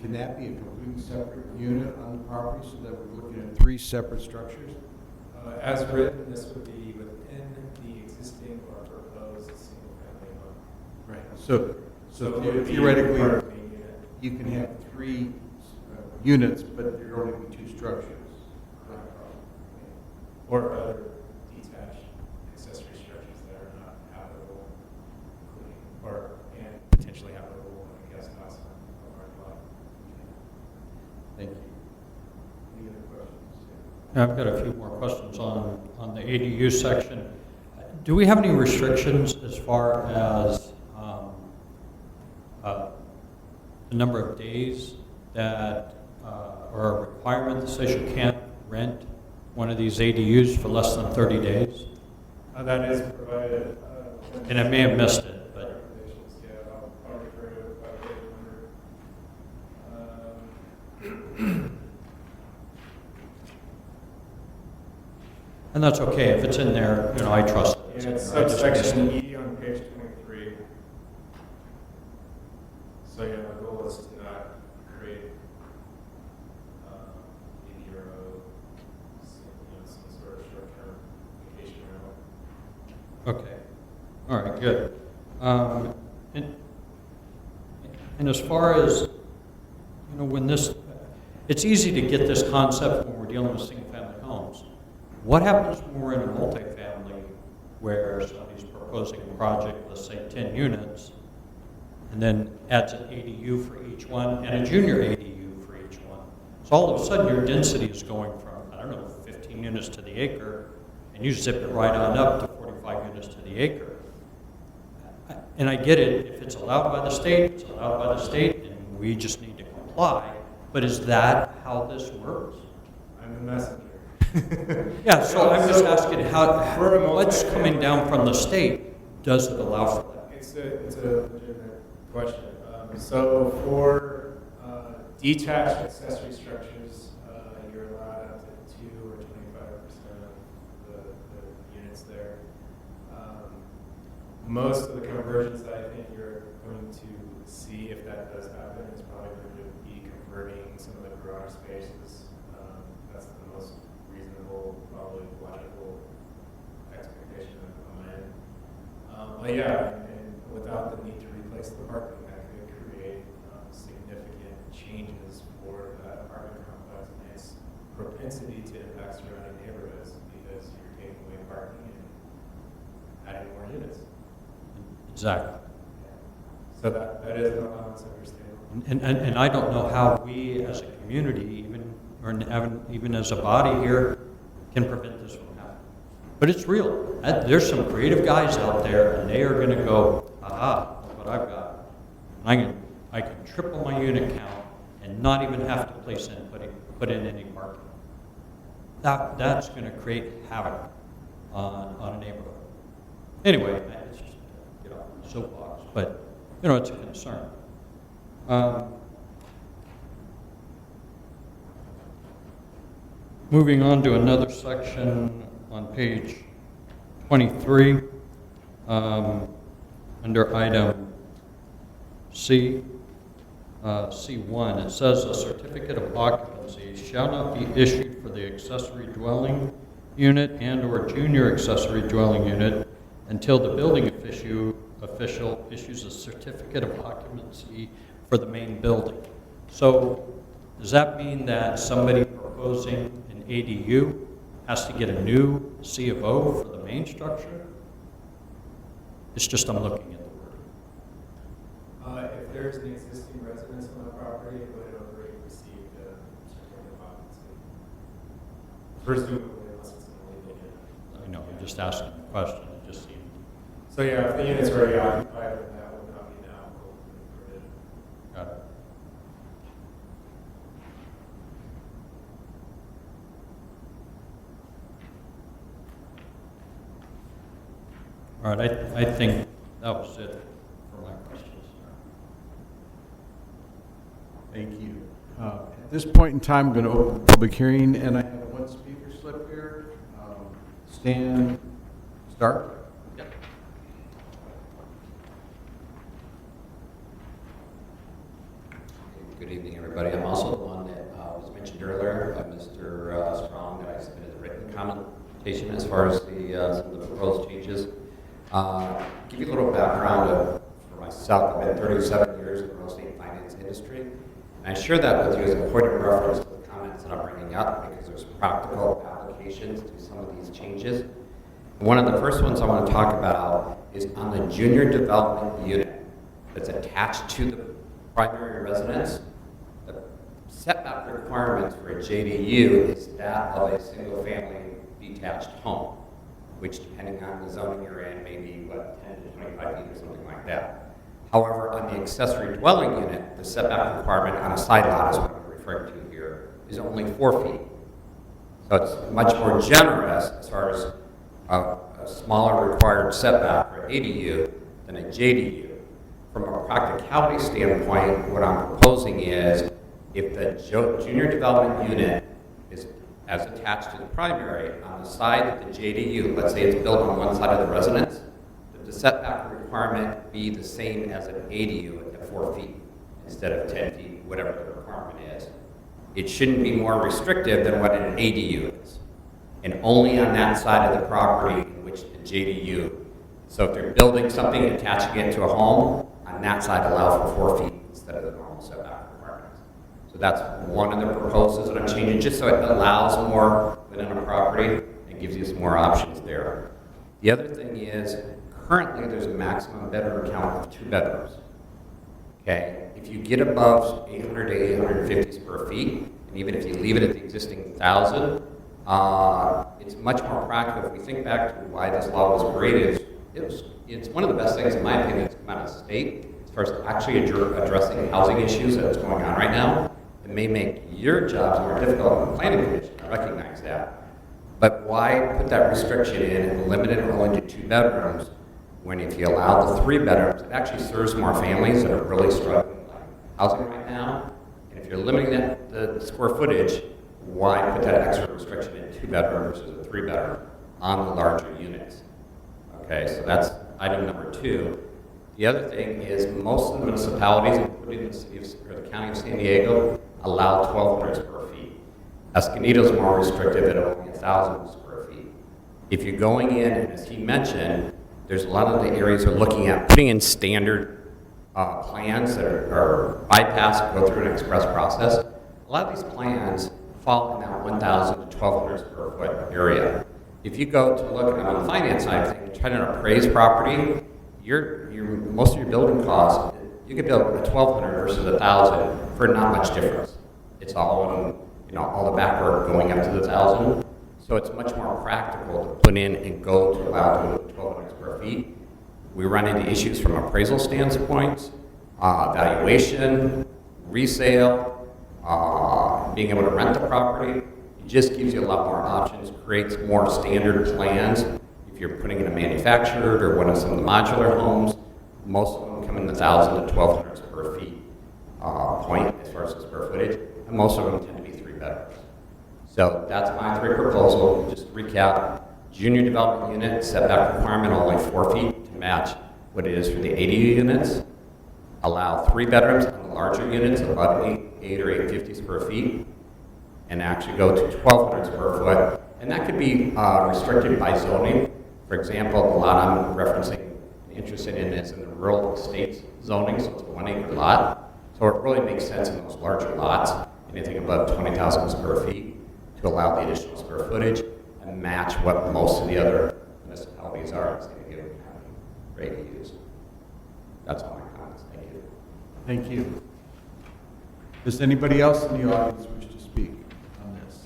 can that be a completely separate unit on the property so that we're looking at 3 separate structures? As written, this would be within the existing or proposed single-family home. Right. So it would be theoretically, part of the main unit. you can have 3 units, but there are only be 2 structures. Or other detached accessory structures that are not habitable, including and potentially habitable in a guest house on our lot. Thank you. Any other questions? I've got a few more questions on the ADU section. Do we have any restrictions as far as the number of days that, or a requirement that says you can't rent one of these ADUs for less than 30 days? That is provided. And I may have missed it, but Recommendations, yeah, I'll refer to it by page number. and that's okay if it's in there. You know, I trust it. that's Yeah, in it's there. I just missed subsection it. E on page 23. So yeah, the goal is to not create ADU or some sort of short-term vacation rental. Okay, all right, good. And as far as, when this, it's easy to get this concept when we're dealing with single-family homes. What happens when we're in a multifamily where somebody's proposing a project, let's say 10 units, and then adds an ADU for each one and a junior ADU for each one? So all of a sudden your density is going from, 15 units to the acre, and you zip it right on up to 45 units to the acre. And I get it, if it's allowed by the state, it's allowed by the state, and we just need to comply. But is that how this works? I'm the messenger. Yeah, so I'm just asking For a what's multifamily- coming down from the state, does it allow for that? It's a legitimate question. So for detached accessory structures, you're allowed up to 2 or 25% of the units there. Most of the conversions that I think you're going to see, if that does happen, is probably going to be converting some of the garage spaces. That's the most reasonable, probably logical expectation of mine. But yeah, and without the need to replace the parking, that could create significant changes for that apartment complex and its propensity to impact surrounding neighborhoods because you're taking away parking and adding more units. Exactly. So that is an allowance understandable. And I don't know how we as a community, even as a body here, can prevent this from happening. But it's real. There's some creative guys out there, and they are going to go, aha, look what I've got. And I can triple my unit count and not even have to put in any parking. That's going to create havoc on a neighborhood. Anyway, it's just get off the soapbox, but it's a concern. Moving on to another section on page 23, under item C, C1, it says a certificate of occupancy shall not be issued for the accessory dwelling unit and/or junior accessory dwelling unit until the building official issues a certificate of occupancy for the main building. So does that mean that somebody proposing an ADU has to get a new C of O for the main structure? It's just I'm looking at the word. If there's an existing residence on the property, it would have already received a certificate of occupancy. Presumably, unless it's an illegal unit. I know, I'm just asking a question. It just seemed. So yeah, if the unit's already occupied, then that would not be now permitted. Got it. All right, I think that was it for my questions. Thank you. At this point in time, I'm going to open the public hearing, and I have one speaker slip here. Stan Stark. Yep. Good evening, everybody. I'm also the one that was mentioned earlier by Mr. Strong, that I submitted a written commentation as far as some of the proposed changes. Give you a little background for myself. I've been 37 years in the real estate finance industry, and I share that with you as a point of reference to the comments that I'm bringing up because there's practical applications to some of these changes. One of the first ones I want to talk about is on the junior development unit that's attached to the primary residence. The setback requirements for a JDU is that of a single-family detached home, which, depending on the zoning you're in, may be, 10 to 25 feet or something like that. However, on the accessory dwelling unit, the setback requirement on a side lot, is what I'm referring to here, is only 4 feet. So it's much more generous as far as a smaller required setback for ADU than a JDU. From a practicality standpoint, what I'm proposing is if the junior development unit is as attached to the primary on the side of the JDU, let's say it's built on one side of the residence, that the setback requirement be the same as an ADU at 4 feet instead of 10 feet, whatever the requirement is. It shouldn't be more restrictive than what an ADU is. And only on that side of the property in which the JDU. So if they're building something, attaching it to a home, on that side allow for 4 feet instead of the normal setback requirements. So that's one of the proposals that I'm changing, just so it allows more within a property and gives you some more options there. The other thing is, currently there's a maximum bedroom count of 2 bedrooms. Okay, if you get above 800 to 850 square feet, and even if you leave it at the existing 1,000, it's much more practical. If we think back to why this law was created, it's one of the best things, in my opinion, that's come out of the state as far as actually addressing housing issues that's going on right now. It may make your jobs more difficult in the planning commission, I recognize that. But why put that restriction in and limit it only to 2 bedrooms when if you allow the 3 bedrooms, it actually serves more families that are really struggling with housing right now. And if you're limiting the square footage, why put that extra restriction in 2 bedrooms versus a 3 bedroom on the larger units? Okay, so that's item number 2. The other thing is most of the municipalities, including the city of, or the county of San Diego, allow 1,200 square feet. Escondido is more restrictive at only 1,000 square feet. If you're going in, and as he mentioned, there's a lot of the areas we're looking at putting in standard plans that are bypassed, go through an express process. A lot of these plans fall in that 1,000 to 1,200 square foot area. If you go to look on the finance side of things, trying to appraise property, most of your building costs, you could build a 1,200 versus 1,000 for not much difference. It's all in, all the back work going up to the 1,000. So it's much more practical to put in and go to allow to 1,200 square feet. We run into issues from appraisal standpoints, valuation, resale, being able to rent the property. It just gives you a lot more options, creates more standard plans. If you're putting in a manufactured or one of some of the modular homes, most of them come in the 1,000 to 1,200 square feet point as far as the square footage, and most of them tend to be 3 bedrooms. So that's my 3 proposals. Just to recap, junior development unit, setback requirement only 4 feet to match what it is for the ADU units. Allow 3 bedrooms on the larger units, about 8 or 850 square feet, and actually go to 1,200 square foot. And that could be restricted by zoning. For example, the lot I'm referencing, interested in is in the rural estates zoning, so it's a 1 acre lot. So it really makes sense in those larger lots, anything above 20,000 square feet, to allow the additional square footage and match what most of the other municipalities are in San Diego County ready to use. That's all my comments. Thank you. Thank you. Does anybody else in the audience wish to speak on this?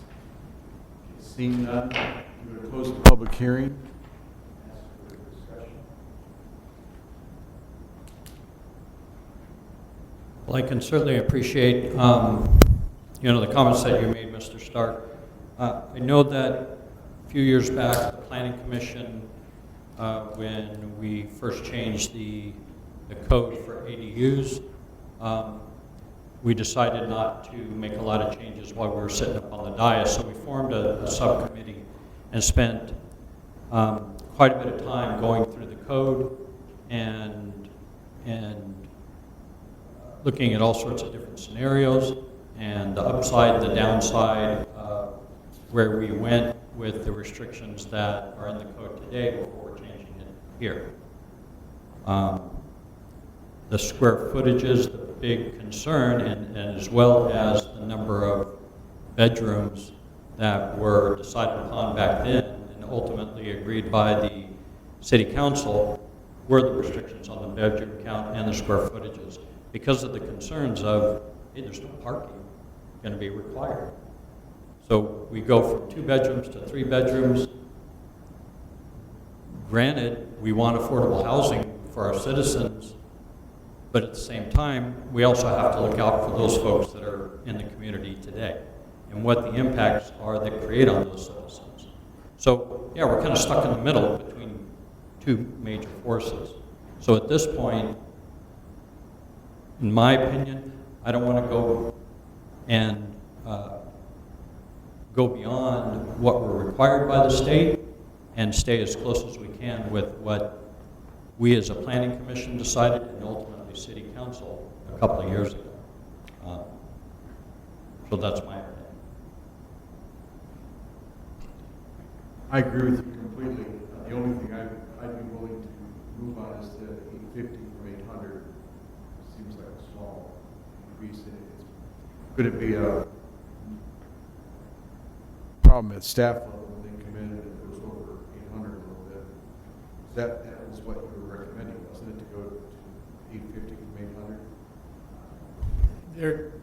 Okay, seeing none, I'm going to close the public hearing. Ask for discussion. Well, I can certainly appreciate, the comments that you made, Mr. Stark. I know that a few years back, the Planning Commission, when we first changed the code for ADUs, we decided not to make a lot of changes while we were sitting up on the dais. So we formed a subcommittee and spent quite a bit of time going through the code and looking at all sorts of different scenarios and the upside, the downside, where we went with the restrictions that are in the code today before we're changing it here. The square footage is the big concern, and as well as the number of bedrooms that were decided upon back then and ultimately agreed by the city council were the restrictions on the bedroom count and the square footages because of the concerns of, hey, there's no parking going to be required. So we go from 2 bedrooms to 3 bedrooms. Granted, we want affordable housing for our citizens, but at the same time, we also have to look out for those folks that are in the community today and what the impacts are that create on those citizens. So yeah, we're kind of stuck in the middle between 2 major forces. So at this point, in my opinion, I don't want to go and go beyond what we're required by the state and stay as close as we can with what we as a planning commission decided and ultimately city council a couple of years ago. So that's my opinion. I agree with you completely. The only thing I'd be willing to move on is the 850 from 800. Seems like a small increase. Could it be a problem at staff level when they come in and it goes over 800 a little bit? That was what you were recommending, wasn't it, to go to 850 from 800?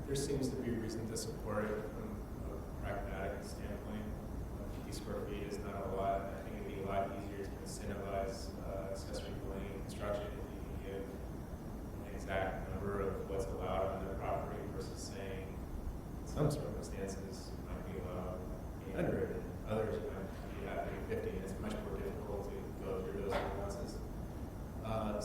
There seems to be reason to support it from a pragmatic standpoint. 50 square feet is not a lot. I think it'd be a lot easier to incentivize accessory dwelling construction if you can give an exact number of what's allowed on their property versus saying in some circumstances might be allowed 800 and others might be happy at 50. And it's much more difficult to go through those nuances.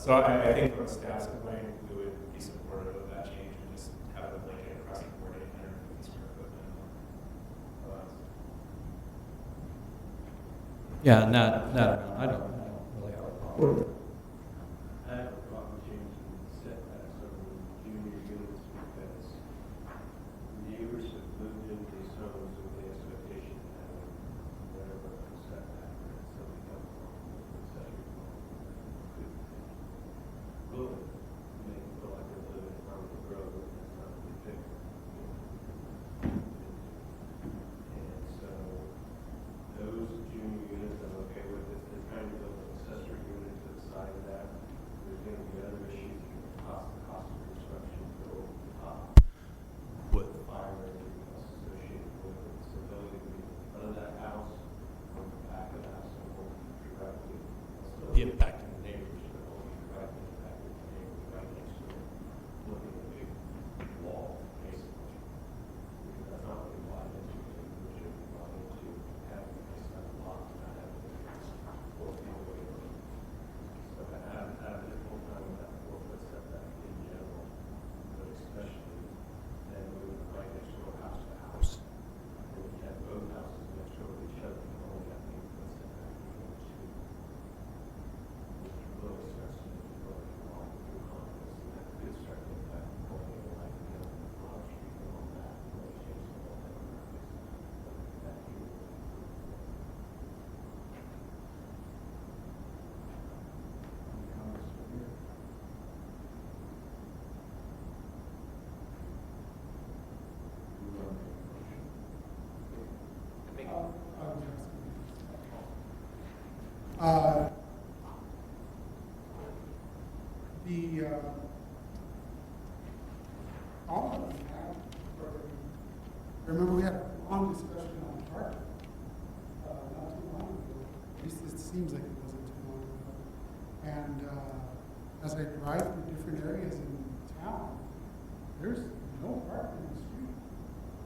So I think from a staff standpoint, we would be supportive of that change and just have a blanket across the board 850 square foot minimum. Yeah, and that amount, I don't really have a problem. I have a problem changing the setbacks of the junior units because neighbors have moved into these homes with the expectation of having whatever setback or something comes along with accessory dwelling. Will make them feel like they're living in Harmony Grove, and that's not really fair. And so those junior units I'm okay with. If they're trying to build an accessory unit to the side of that, there's going to be other issues, the cost of construction go over the top with fire and everything else associated with it. So those are going to be in front of that house, on the back of the house, and won't be directly, still be impacting the neighbors, but it won't be directly impacting the neighbors right next to it, looking at a big wall, basically. Because that's not what we want into it. We should be wanting to have a nice lot, not have it 4 feet away from it. So I have a difficult time with that 4-foot setback in general, but especially then moving right next door house to house. And when you have both houses next door to each other, you only have an 8-foot setback between the two. Which really starts to make it really long through condos, and that could start to impact quality of life, you know, on the street and all that, and really change the whole demographics. That you all of us have, remember we had a long discussion on parking, not too long ago, at least it seems like it wasn't too long ago. And as I drive through different areas in town, there's no parking in the street.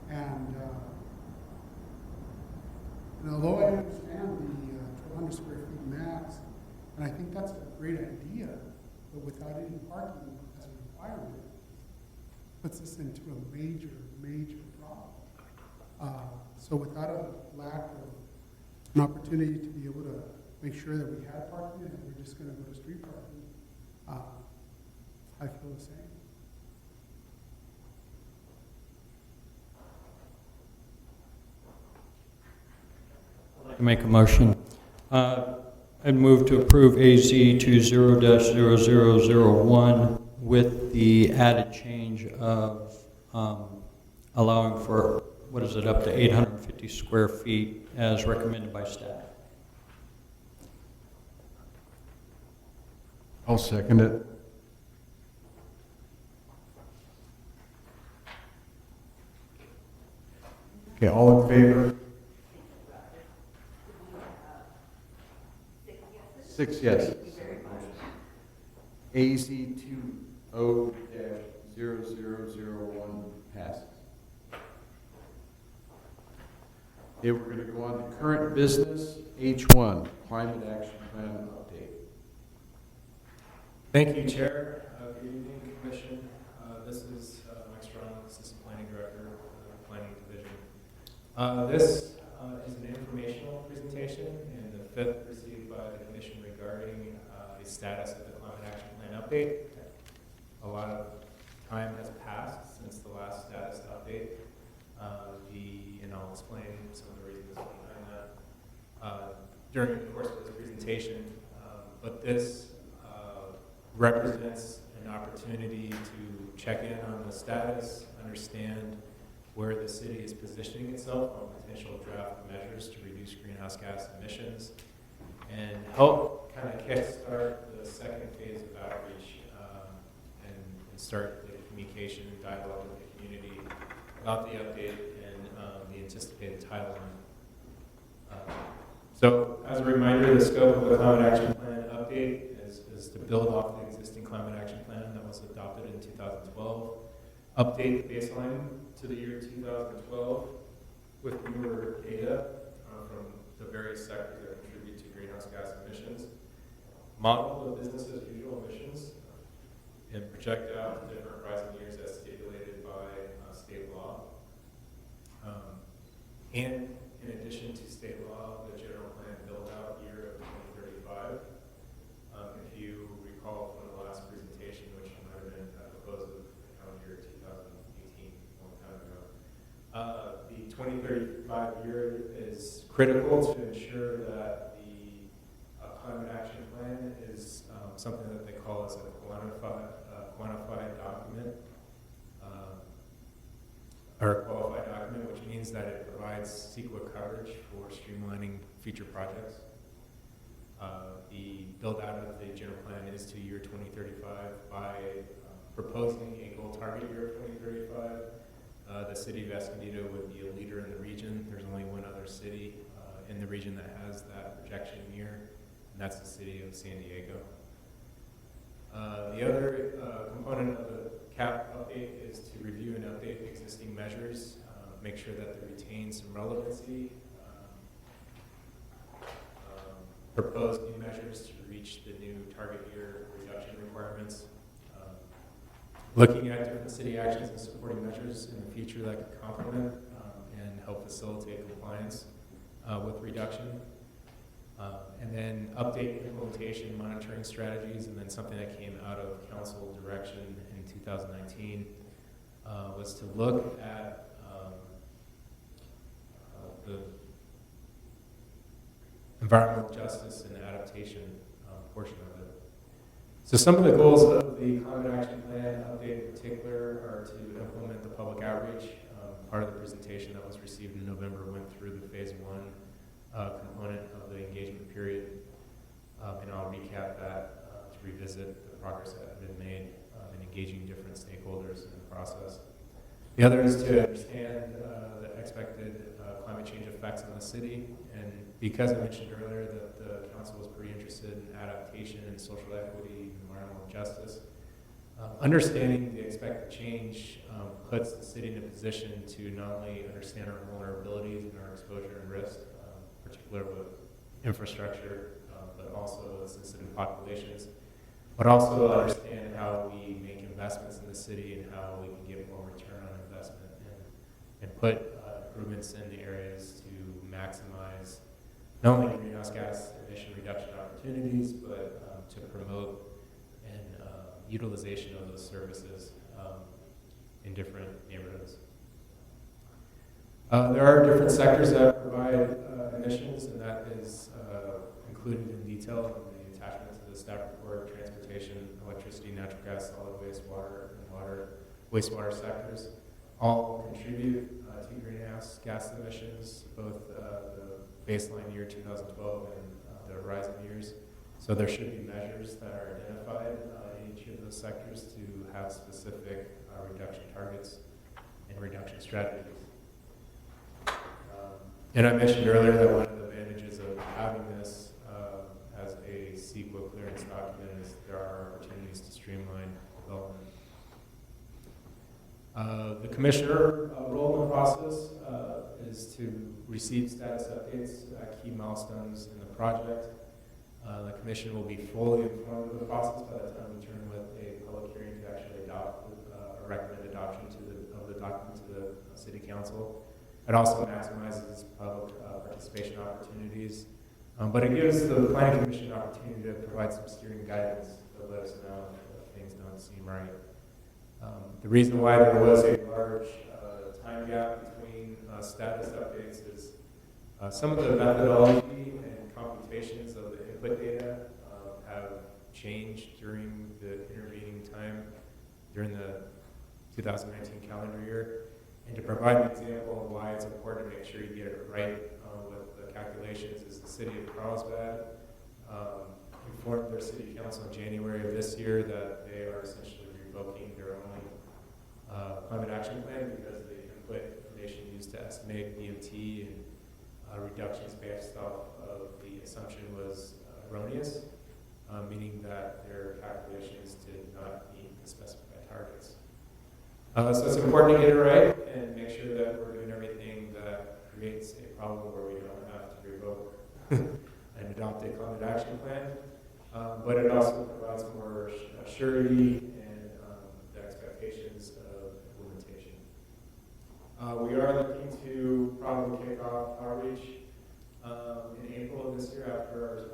And although I understand the 1,200 square feet max, and I think that's a great idea, but without any parking as a requirement, puts us into a major, major problem. So without a lack of an opportunity to be able to make sure that we have parking and that we're just going to go to street parking, I feel the same. To make a motion. I'd move to approve AZ 20-0001 with the added change of allowing for, what is it, up to 850 square feet as recommended by staff. I'll second it. Okay, all in favor? 6 yes. AZ 20-0001 passes. Okay, we're going to go on to current business, H1, Climate Action Plan update. Thank you, Chair. Good evening, Commission. This is Mike Strong, Assistant Planning Director of the Planning Division. This is an informational presentation, and the fifth received by the commission regarding the status of the climate action plan update. A lot of time has passed since the last status update. And I'll explain some of the reasons behind that during the course of this presentation. But this represents an opportunity to check in on the status, understand where the city is positioning itself on potential draft measures to reduce greenhouse gas emissions, and help kind of kickstart the second phase of outreach and start the communication and dialogue with the community about the update and the anticipated timeline. So, as a reminder, the scope of the Climate Action Plan update is to build off the existing Climate Action Plan that was adopted in 2012, update the baseline to the year 2012 with newer data from the various sectors that contribute to greenhouse gas emissions, model the business as usual emissions, and project out the different rising years as stipulated by state law. And in addition to state law, the general plan build out year of 2035. If you recall from the last presentation, which might have been proposed of the calendar year 2018, a long time ago, the 2035 year is critical to ensure that the climate action plan is something that they call as a quantified document, or a qualified document, which means that it provides CEQA coverage for streamlining future projects. The build out of the general plan is to year 2035 by proposing a goal target year of 2035. The city of Escondido would be a leader in the region. There's only one other city in the region that has that projection year, and that's the city of San Diego. The other component of the CAP update is to review and update existing measures, make sure that they retain some relevancy, propose new measures to reach the new target year reduction requirements, looking at different city actions and supporting measures in the future that could complement and help facilitate compliance with reduction. And then update implementation monitoring strategies, and then something that came out of council direction in 2019 was to look at the environmental justice and adaptation portion of it. So some of the goals of the Climate Action Plan update in particular are to implement the public outreach. Part of the presentation that was received in November went through the phase one component of the engagement period, and I'll recap that to revisit the progress that had been made in engaging different stakeholders in the process. The other is to understand the expected climate change effects on the city, and because I mentioned earlier that the council was pretty interested in adaptation and social equity and environmental justice, understanding the expected change puts the city in a position to not only understand our vulnerabilities and our exposure and risk, particularly with infrastructure, but also with sensitive populations, but also understand how we make investments in the city and how we can get more return on investment, and put improvements in the areas to maximize not only greenhouse gas emission reduction opportunities, but to promote and utilization of those services in different neighborhoods. There are different sectors that provide emissions, and that is included in detail in the attachment to the staff report: transportation, electricity, natural gas, solid waste, water, and wastewater sectors all contribute to greenhouse gas emissions, both the baseline year 2012 and the horizon years. So there should be measures that are identified in each of those sectors to have specific reduction targets and reduction strategies. And I mentioned earlier that one of the advantages of having this as a CEQA clearance document is there are opportunities to streamline development. The commissioner role in the process is to receive status updates at key milestones in the project. The commission will be fully informed of the process by the time we turn with a public hearing to actually adopt or recommend adoption of the document to the city council. It also maximizes public participation opportunities, but it gives the Planning Commission an opportunity to provide some steering guidance to let us know if things don't seem right. The reason why there was a large time gap between status updates is some of the methodology and computations of the input data have changed during the intervening time during the 2019 calendar year. And to provide an example of why it's important to make sure you get it right with the calculations is the city of Carlsbad informed their city council in January of this year that they are essentially revoking their own climate action plan because the input information used to estimate DMT and reductions based off of the assumption was erroneous, meaning that their calculations did not meet the specified targets. So it's important to get it right and make sure that we're doing everything that creates a problem where we don't have to revoke and adopt a climate action plan. But it also provides more surety and the expectations of implementation. We are looking to probably kick off outreach in April of this year after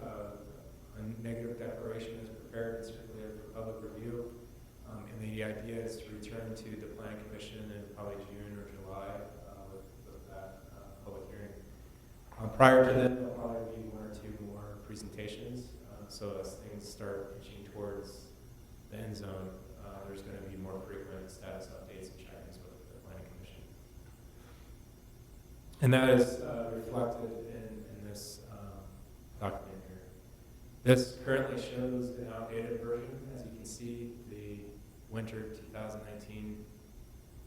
a negative declaration is prepared and circulated for public review. And the idea is to return to the Planning Commission in probably June or July with that public hearing. Prior to then, there'll probably be one or two more presentations. So as things start inching towards the end zone, there's going to be more frequent status updates and check-ins with the Planning Commission. And that is reflected in this document here. This currently shows an outdated version. As you can see, the winter 2019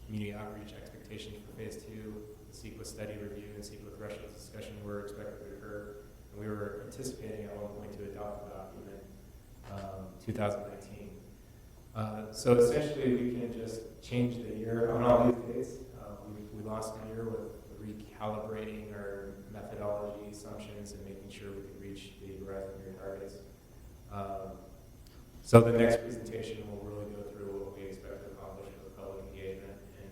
community outreach expectations for phase 2, the CEQA study review and CEQA threshold discussion were expected to occur. And we were anticipating at one point to adopt the document 2019. So essentially we can just change the year on all these dates. We lost a year with recalibrating our methodology assumptions and making sure we could reach the horizon year targets. So the next presentation will really go through what we expect to accomplish with public engagement in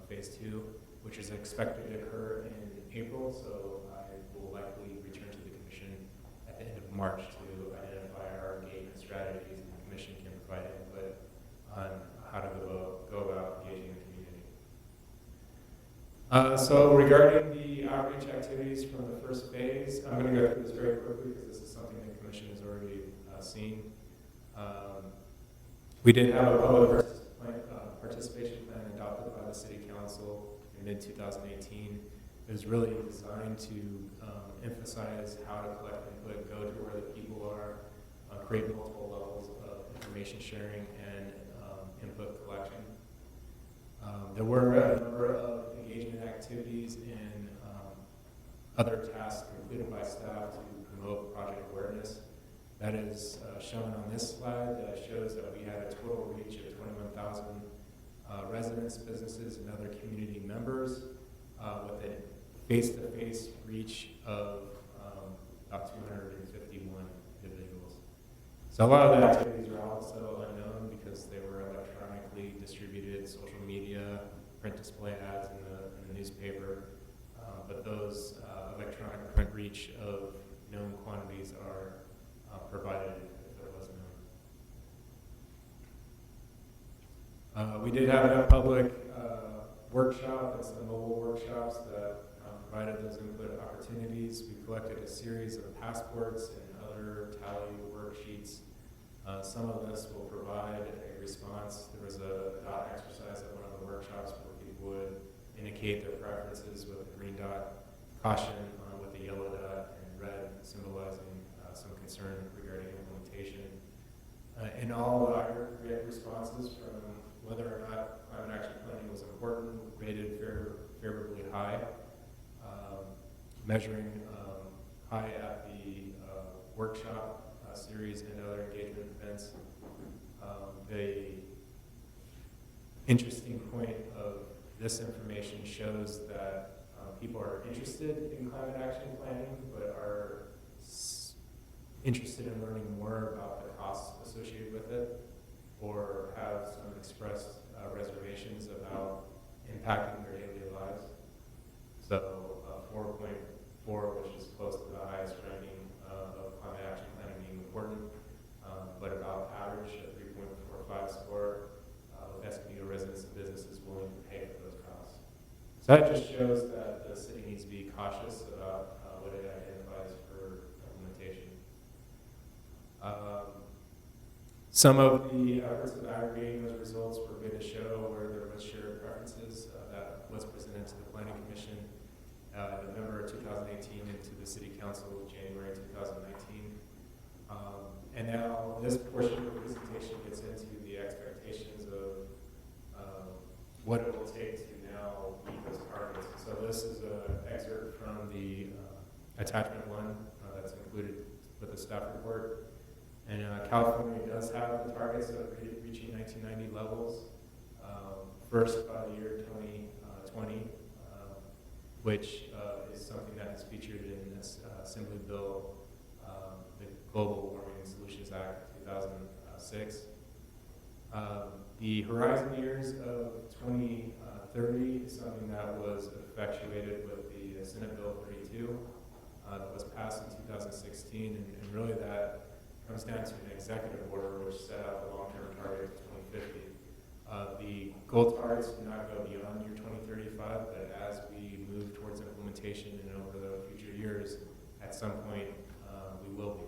phase 2, which is expected to occur in April. So I will likely return to the Commission at the end of March to identify our engagement strategies, and the Commission can provide input on how to go about engaging the community. So regarding the outreach activities from the first phase, I'm going to go through this very quickly because this is something the Commission has already seen. We did have a public participation plan adopted by the City Council in mid-2018. It was really designed to emphasize how to collect input, go to where the people are, create multiple levels of information sharing and input collection. There were a number of engagement activities and other tasks completed by staff to promote project awareness. That is shown on this slide. That shows that we had a total reach of 21,000 residents, businesses, and other community members with a face-to-face reach of about 251 individuals. So a lot of the activities are also unknown because they were electronically distributed, social media, print display ads in the newspaper. But those electronic print reach of known quantities are provided if there was none. We did have a public workshop, that's the mobile workshops that provided those input opportunities. We collected a series of passports and other tally worksheets. Some of this will provide a response. There was a dot exercise at one of the workshops where people would indicate their preferences with a green dot, caution with a yellow dot, and red symbolizing some concern regarding implementation. And all the aggregate responses from whether or not climate action planning was important rated favorably high, measuring high at the workshop series and other engagement events. The interesting point of this information shows that people are interested in climate action planning, but are interested in learning more about the costs associated with it, or have some expressed reservations about impacting their daily lives. So 4.4, which is close to the highest ranking of climate action planning being important, but about average at 3.45 score, with Escondido residents and businesses willing to pay for those costs. So that just shows that the city needs to be cautious about what it identifies for implementation. Some of the efforts of aggregating those results were good to show where there was shared preferences that was presented to the Planning Commission in November of 2018 and to the City Council in January 2019. And now this portion of the presentation gets into the expectations of what it will take to now meet those targets. So this is an excerpt from the attachment 1 that's included with the staff report. And California does have the targets of reaching 1990 levels, first by the year 2020, which is something that is featured in this Assembly Bill, the Global Warming Solutions Act of 2006. The horizon years of 2030 is something that was effectuated with the Senate Bill 32 that was passed in 2016, and really that comes down to an executive order which set out the long-term target of 2050. The goal targets do not go beyond year 2035, but as we move towards implementation and over the future years, at some point we will be.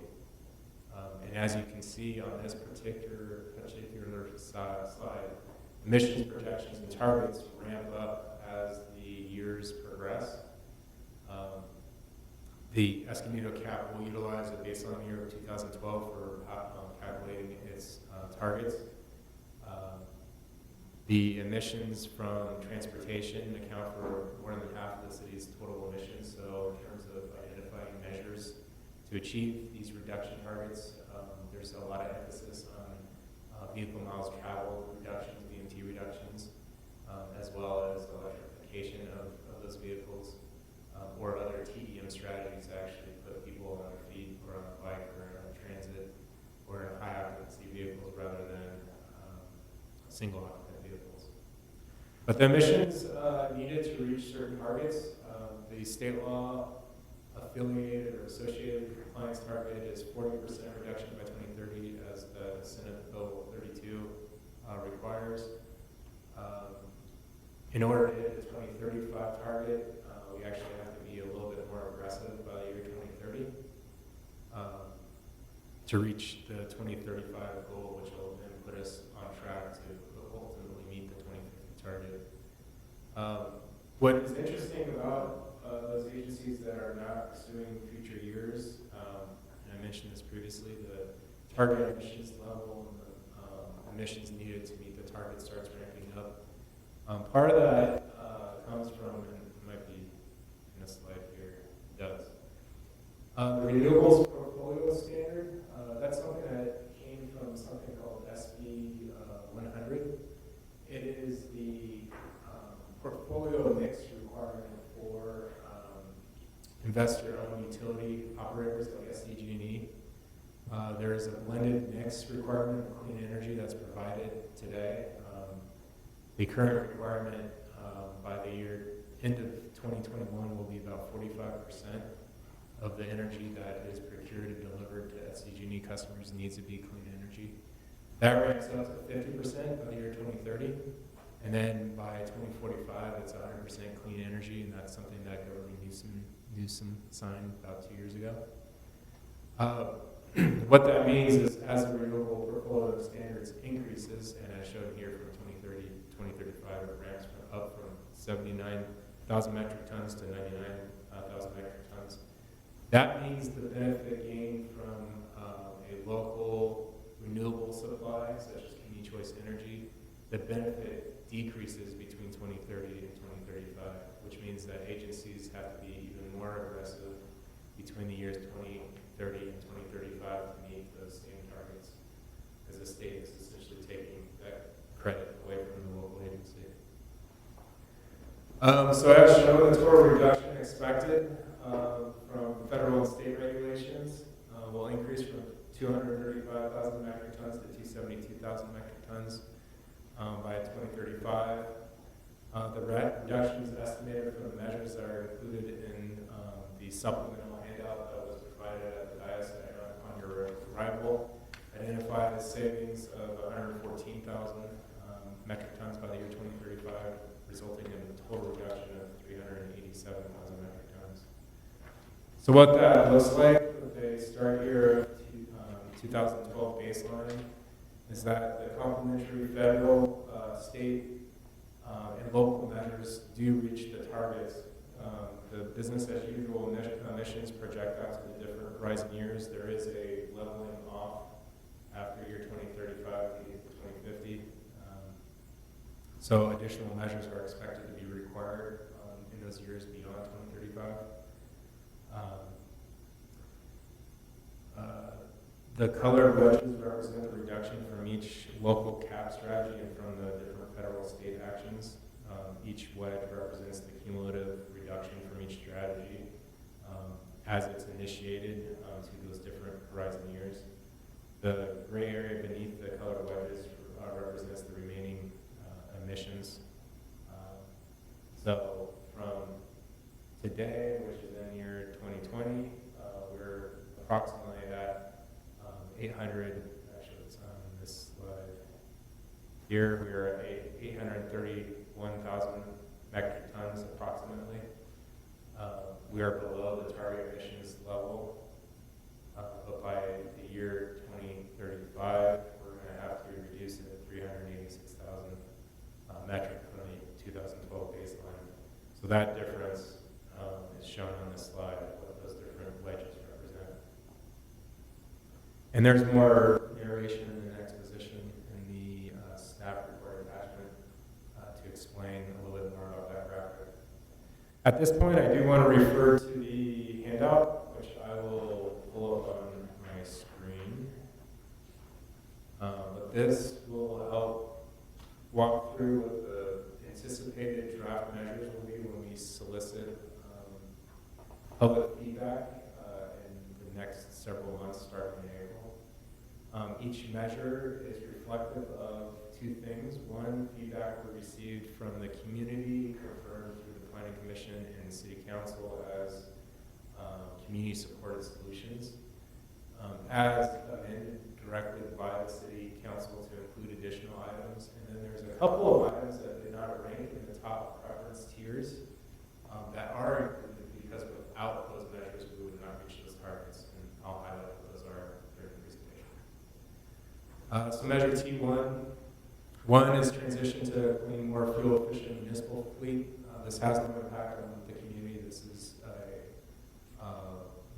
And as you can see on this particular slide, emissions projections and targets ramp up as the years progress. The Escondido cap will utilize a baseline year of 2012 for calculating its targets. The emissions from transportation account for more than half of the city's total emissions. So in terms of identifying measures to achieve these reduction targets, there's a lot of emphasis on vehicle miles traveled reductions, VMT reductions, as well as electrification of those vehicles. Or other TDM strategies to actually put people on their feet or on a bike or on transit or in high occupancy vehicles rather than single occupant vehicles. But the emissions needed to reach certain targets, the state law affiliated or associated compliance target is 40% reduction by 2030 as the Senate Bill 32 requires. In order to hit the 2035 target, we actually have to be a little bit more aggressive by the year 2030 to reach the 2035 goal, which will then put us on track to ultimately meet the 2050 target. What is interesting about those agencies that are not pursuing future years, and I mentioned this previously, the target emissions level and the emissions needed to meet the target starts ramping up. Part of that comes from, and it might be in a slide here, it does. The renewables portfolio standard, that's something that came from something called SB 100. It is the portfolio mix requirement for investor-owned utility operators like SDG&E. There is a blended mix requirement of clean energy that's provided today. The current requirement by the end of 2021 will be about 45% of the energy that is procured and delivered to SDG&E customers needs to be clean energy. That ramps up to 50% by the year 2030. And then by 2045, it's 100% clean energy, and that's something that Governor Newsom signed about 2 years ago. What that means is as the renewable portfolio standards increases, and as shown here from 2030 to 2035, it ramps up from 79,000 metric tons to 99,000 metric tons. That means the benefit gained from a local renewable supply, such as Community Choice Energy, the benefit decreases between 2030 and 2035, which means that agencies have to be even more aggressive between the years 2030 and 2035 to meet those same targets, because the state is essentially taking that credit away from the local agency. So as shown, the total reduction expected from federal and state regulations will increase from 235,000 metric tons to 272,000 metric tons by 2035. The reductions estimated for the measures that are included in the supplemental handout that was provided at the dais on your arrival identify the savings of 114,000 metric tons by the year 2035, resulting in a total reduction of 387,000 metric tons. So what that looks like with a start year of 2012 baseline is that the complementary federal, state, and local measures do reach the targets. The business as usual emissions project out to the different horizon years. There is a leveling off after year 2035 to 2050. So additional measures are expected to be required in those years beyond 2035. The colored wedges represent the reduction from each local cap strategy and from the different federal state actions. Each wedge represents the cumulative reduction from each strategy as it's initiated to those different horizon years. The gray area beneath the colored wedges represents the remaining emissions. So from today, which is in year 2020, we're approximately at 800, actually it's on this slide. Here we're at 831,000 metric tons approximately. We are below the target emissions level, but by the year 2035, we're going to have to reduce it to 386,000 metric from the 2012 baseline. So that difference is shown on this slide, what those different wedges represent. And there's more narration and exposition in the staff report attachment to explain a little bit more about that graphic. At this point, I do want to refer to the handout, which I will pull up on my screen. But this will help walk through what the anticipated draft measures will be when we solicit public feedback in the next several months starting in April. Each measure is reflective of two things. One, feedback we received from the community, confirmed through the Planning Commission and the City Council as community-supported solutions. As amended, directed by the City Council to include additional items. And then there's a couple of items that did not rank in the top preference tiers that are included because without those measures, we would not reach those targets. And I'll highlight what those are during the presentation. So measure T1. One is transition to a clean, more fuel-efficient municipal fleet. This has no impact on the community. This is a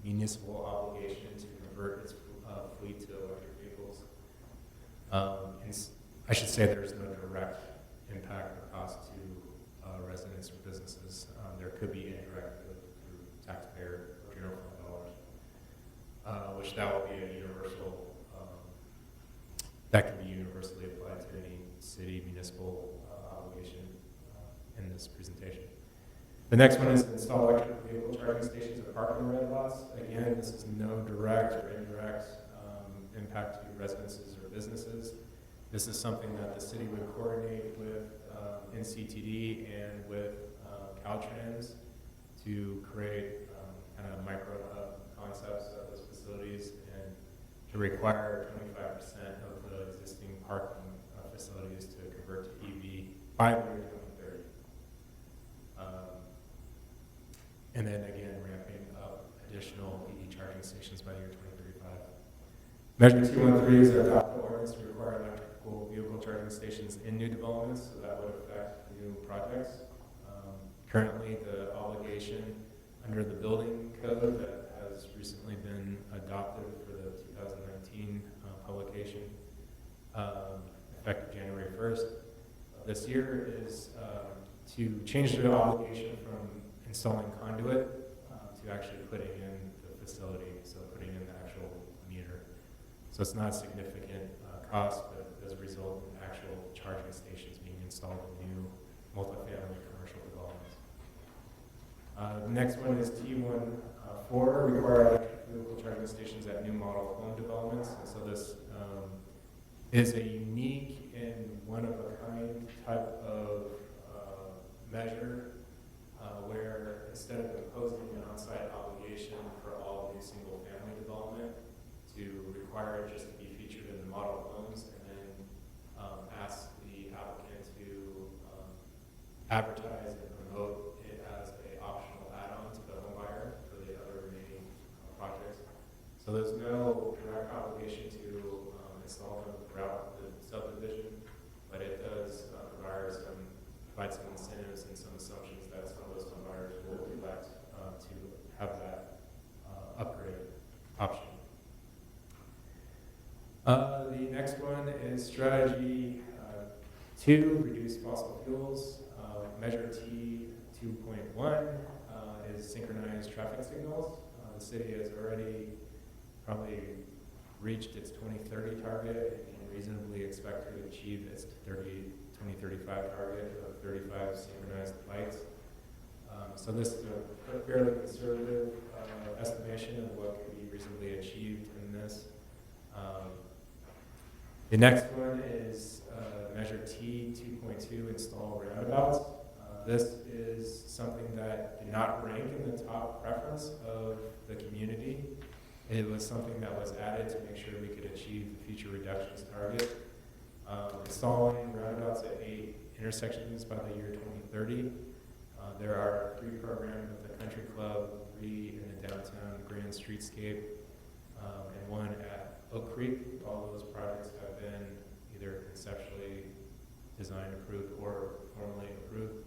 municipal obligation to convert its fleet to electric vehicles. And I should say there's no direct impact or cost to residents or businesses. There could be indirect through taxpayer or general fund dollars, which that will be a universal, that can be universally applied to any city municipal obligation in this presentation. The next one is install electric vehicle charging stations at parking red lots. Again, this is no direct or indirect impact to residences or businesses. This is something that the city would coordinate with NCTD and with Caltrans to create kind of micro hub concepts of those facilities and to require 25% of the existing parking facilities to convert to EV by the year 2030. And then again, ramping up additional EV charging stations by the year 2035. Measure 213 is adopt the ordinance to require electrical vehicle charging stations in new developments, so that would affect new projects. Currently, the obligation under the building code that has recently been adopted for the 2019 publication, effective January 1st this year, is to change the obligation from installing conduit to actually putting in the facility, so putting in the actual meter. So it's not a significant cost, but it does result in actual charging stations being installed in new multifamily commercial developments. The next one is T1-4, require electric vehicle charging stations at new model home developments. And so this is a unique and one-of-a-kind type of measure where instead of imposing an on-site obligation for all new single-family development, to require it just to be featured in the model homes, and then ask the applicant to advertise and promote it as an optional add-on to the home buyer for the other remaining projects. So there's no direct obligation to install them throughout the subdivision, but it does provide some incentives and some assumptions that some of those home buyers will elect to have that upgrade option. The next one is strategy 2, reduce fossil fuels. Measure T 2.1 is synchronized traffic signals. The city has already probably reached its 2030 target and can reasonably expect to achieve its 2035 target of 35 synchronized lights. So this is a fairly conservative estimation of what could be reasonably achieved in this. The next one is measure T 2.2, install roundabouts. This is something that did not rank in the top preference of the community. It was something that was added to make sure we could achieve the future reductions target. Installing roundabouts at 8 intersections by the year 2030. There are 3 programs at the Country Club, 3 in the downtown Grand Streetscape, and 1 at Oak Creek. All those projects have been either conceptually design approved or formally approved.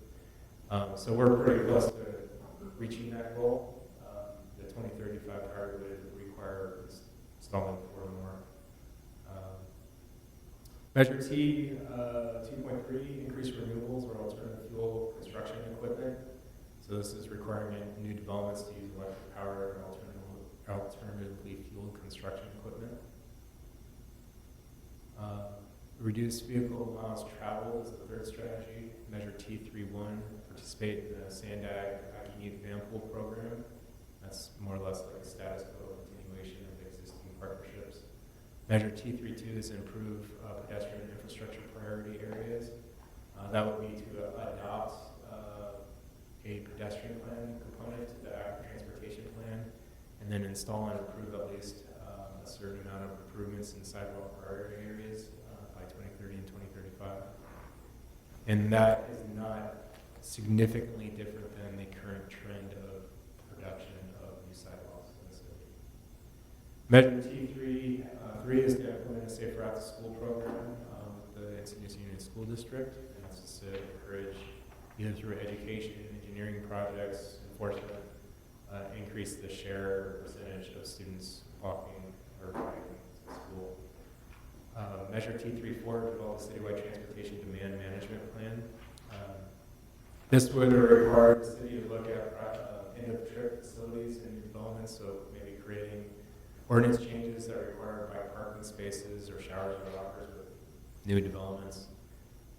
So we're pretty close to reaching that goal. The 2035 target would require installing 4 more. Measure T 2.3, increase renewables or alternative fuel construction equipment. So this is requiring new developments to use electric power and alternatively fueled construction equipment. Reduce vehicle miles traveled is the 3rd strategy. Measure T31, participate in the Sandag Youth Van Pool program. That's more or less like a status quo continuation of existing partnerships. Measure T32 is improve pedestrian infrastructure priority areas. That would be to adopt a pedestrian plan component to the active transportation plan, and then install and approve at least a certain amount of improvements in sidewalk priority areas by 2030 and 2035. And that is not significantly different than the current trend of production of new sidewalks in the city. Measure T3, 3 is to implement a Safe Route to School program with the Escondido Union School District. And this is to encourage, either through education, engineering projects, enforcement, increase the share percentage of students walking or riding to school. Measure T34, develop a citywide transportation demand management plan. This would require the city to look at end-of-trip facilities and new developments, so maybe creating ordinance changes that require bike parking spaces or showers or lockers with new developments.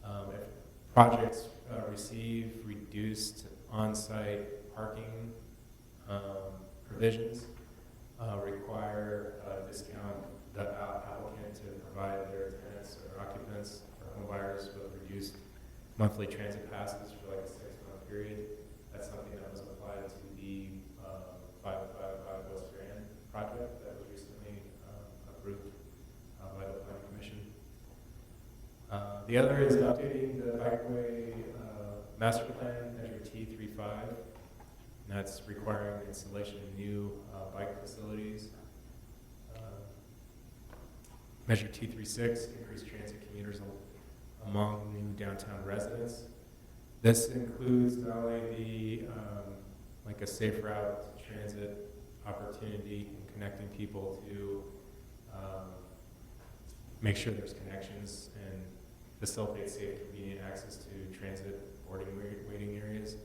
If projects receive reduced on-site parking provisions, require discount the applicant to provide their tenants or occupants or home buyers with reduced monthly transit passes for like a 6-month period. That's something that was applied to the 555 West Grand project that was recently approved by the Planning Commission. The other is updating the bikeway master plan, measure T35. And that's requiring the installation of new bike facilities. Measure T36, increase transit commuters among new downtown residents. This includes not only the like a safe route transit opportunity and connecting people to make sure there's connections and facilitate safe, convenient access to transit boarding waiting areas,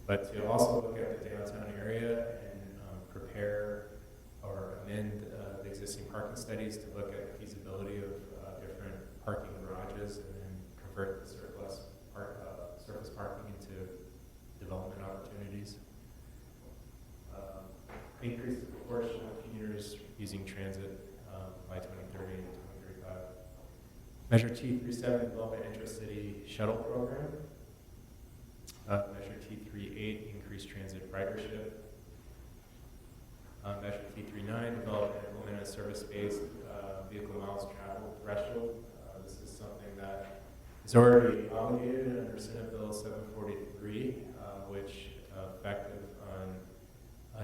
but to also look at the downtown area and prepare or amend the existing parking studies to look at the feasibility of different parking garages and then convert the surface parking into development opportunities. Increase the proportion of commuters using transit by 2030 and 2035. Measure T37, develop an intra-city shuttle program. Measure T38, increase transit ridership. Measure T39, develop and implement a service-based vehicle miles traveled threshold. This is something that is already obligated under Senate Bill 743, which effective on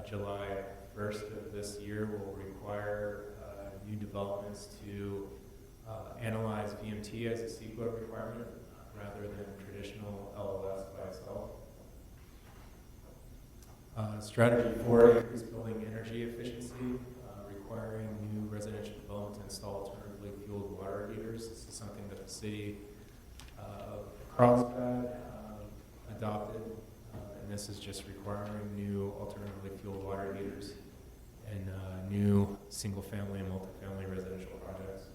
July 1st of this year will require new developments to analyze VMT as a CEQA requirement rather than traditional LOS by itself. Strategy 4, increase building energy efficiency, requiring new residential development to install alternatively fueled water heaters. This is something that the city of Carlsbad adopted, and this is just requiring new alternatively fueled water heaters in new single-family and multifamily residential projects.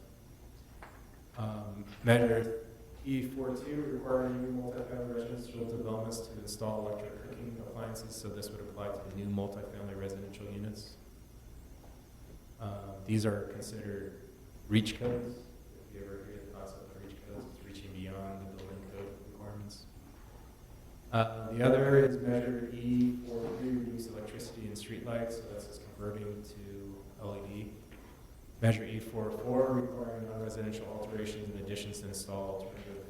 Measure E42, requiring new multifamily residential developments to install electric cooking appliances, so this would apply to the new multifamily residential units. These are considered reach codes. If you ever hear the concept of reach codes, it's reaching beyond the building code requirements. The other is measure E43, reduce electricity in streetlights, so that's just converting to LED. Measure E44, requiring non-residential alterations and additions to install alternative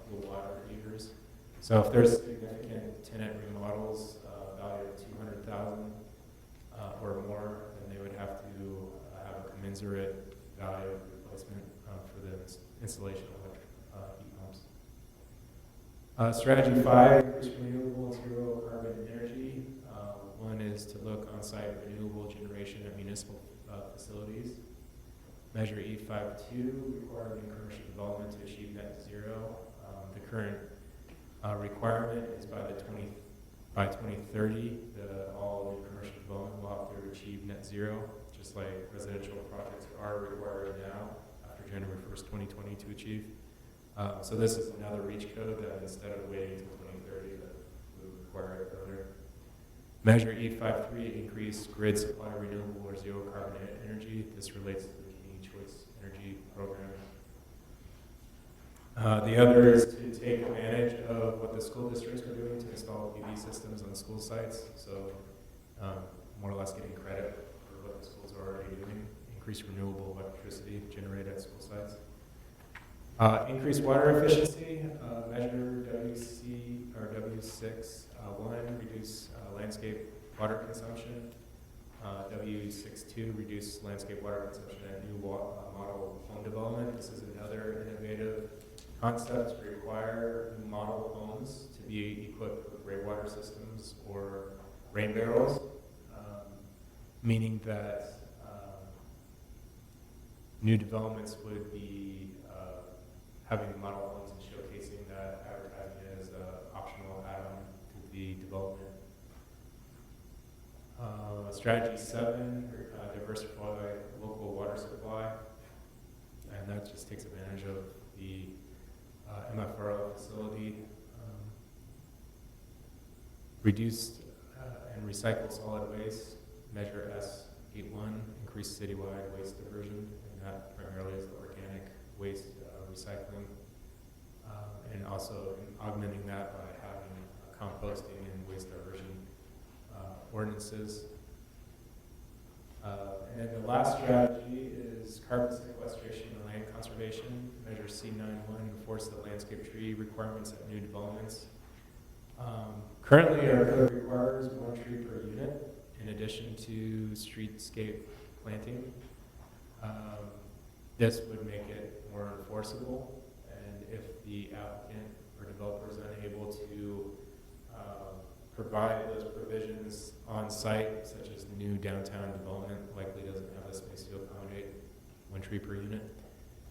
fuel water heaters. So if there's significant tenant remodels valued at $200,000 or more, then they would have to have a commensurate value of replacement for the installation of electric heat pumps. Strategy 5, increase renewable and zero carbon energy. One is to look on-site renewable generation at municipal facilities. Measure E52, requiring commercial development to achieve net zero. The current requirement is by 2030, all new commercial development will have to achieve net zero, just like residential projects are required now after January 1st, 2020 to achieve. So this is another reach code that instead of waiting until 2030, that we would require it earlier. Measure E53, increase grid supply renewable or zero carbon energy. This relates to the Community Choice Energy Program. The other is to take advantage of what the school districts are doing to install PV systems on school sites. So more or less getting credit for what the schools are already doing. Increase renewable electricity generated at school sites. Increase water efficiency. Measure WC or W6-1, reduce landscape water consumption. W6-2, reduce landscape water consumption at new model home development. This is another innovative concept to require new model homes to be equipped with gray water systems or rain barrels, meaning that new developments would be having model homes and showcasing that, advertising it as an optional add-on to the development. Strategy 7, diversify local water supply, and that just takes advantage of the MFRO facility. Reduce and recycle solid waste. Measure S81, increase citywide waste diversion, and that primarily is the organic waste recycling, and also augmenting that by having composting and waste diversion ordinances. And then the last strategy is carbon sequestration and land conservation. Measure C91, enforce the landscape tree requirements at new developments. Currently, our code requires 1 tree per unit in addition to streetscape planting. This would make it more enforceable, and if the applicant or developer is unable to provide those provisions on site, such as the new downtown development likely doesn't have the space to accommodate 1 tree per unit.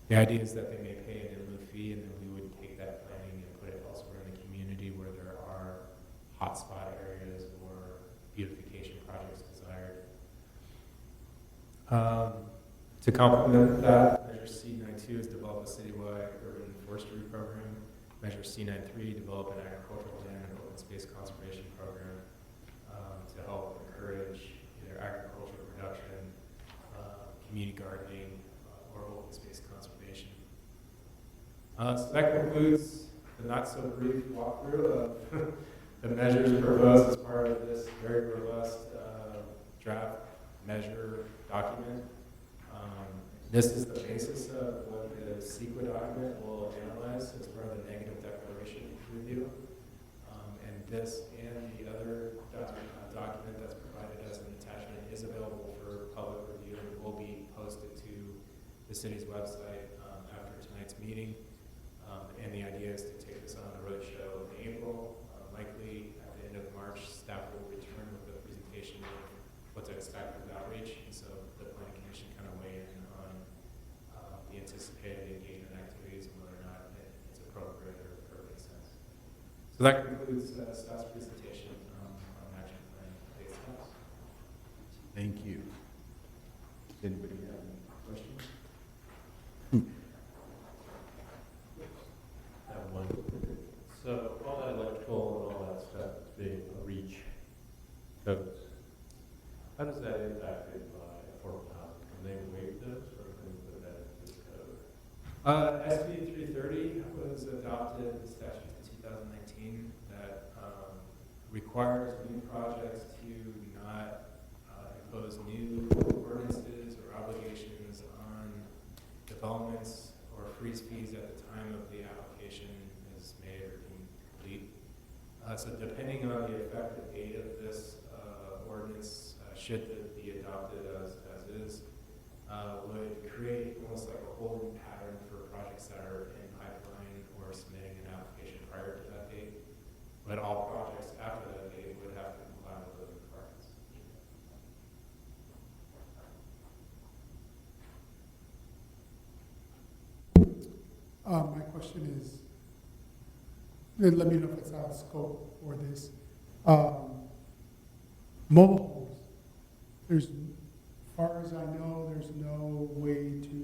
The idea is that they may pay an in lieu fee, and then we would take that planning and put it elsewhere in the community where there are hotspot areas or beautification projects desired. To complement that, Measure C92 is develop a citywide urban forestry program. Measure C93, develop an agricultural land and open space conservation program to help encourage either agricultural production, community gardening, or open space conservation. So that concludes the not so brief walkthrough of the measures proposed as part of this very robust draft measure document. This is the basis of what the CEQA document will analyze as part of the negative declaration review. And this and the other document that's provided as an attachment is available for public review and will be posted to the city's website after tonight's meeting. And the idea is to take this on the roadshow in April. Likely at the end of March, staff will return with a presentation of what to expect with outreach. And so the planning commission kind of weigh in on the anticipated engagement activities and whether or not it's appropriate or makes sense. So that concludes staff's presentation on action plan based steps. Thank you. Does anybody have any questions? Have one. So all that electrical and all that stuff is being reach codes. How does that impact it by affordable housing? Can they waive those or can we put that into the code? SB 330 was adopted, the statute in 2019 that requires new projects to not impose new ordinances or obligations on developments or freeze fees at the time of the application is made or deemed complete. So depending on the effective date of this ordinance, should it be adopted as is, would create almost like a holding pattern for projects that are in pipeline or submitting an application prior to that date. But all projects after that date would have to comply with those requirements. My question is, and let me know if it's out of scope for this. Mobile homes, as far as I know, there's no way to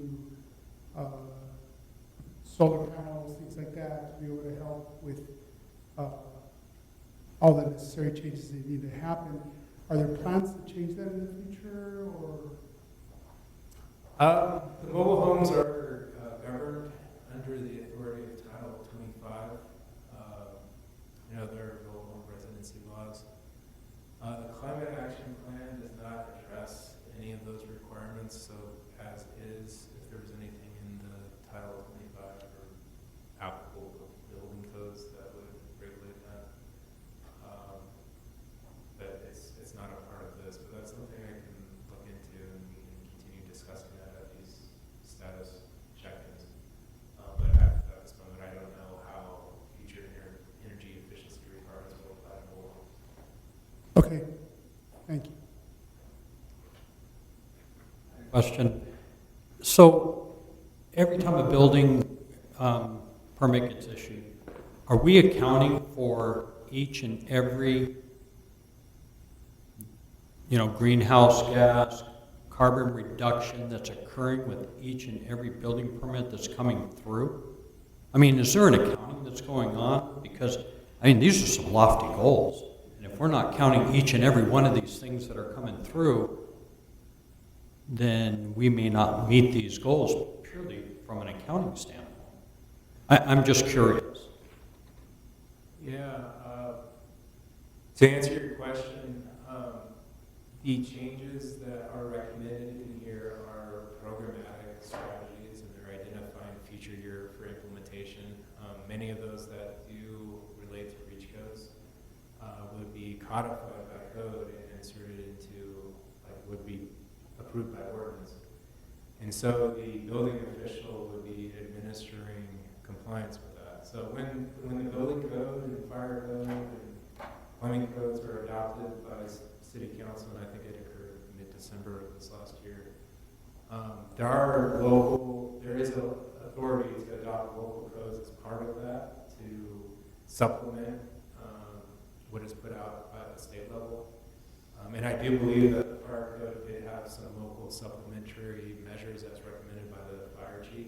solar panels, things like that, to be able to help with all the necessary changes that need to happen. Are there plans to change that in the future, or? The mobile homes are governed under the authority of Title 25. There are mobile home residency laws. The climate action plan does not address any of those requirements, so as is, if there was anything in the Title 25 or applicable building codes that would regulate that. But it's not a part of this, but that's something I can look into and we can continue discussing that at these status check-ins. But at this moment, I don't know how future energy efficiency requirements will apply to mobile homes. Okay, thank you. Question. So every time a building permit gets issued, are we accounting for each and every, greenhouse gas, carbon reduction that's occurring with each and every building permit that's coming through? I mean, is there an accounting that's going on? Because, these are some lofty goals. And if we're not counting each and every one of these things that are coming through, then we may not meet these goals purely from an accounting standpoint. I'm just curious. Yeah, to answer your question, the changes that are recommended in here are programmatic strategies and they're identifying future year for implementation. Many of those that do relate to reach codes would be codified by code and inserted into, would be approved by ordinance. And so the building official would be administering compliance with that. So when the building code and fire code and plumbing codes were adopted by City Council, and I think it occurred mid-December of this last year, there is an authority to adopt local codes as part of that to supplement what is put out at the state level. And I do believe that the fire code did have some local supplementary measures as recommended by the fire chief.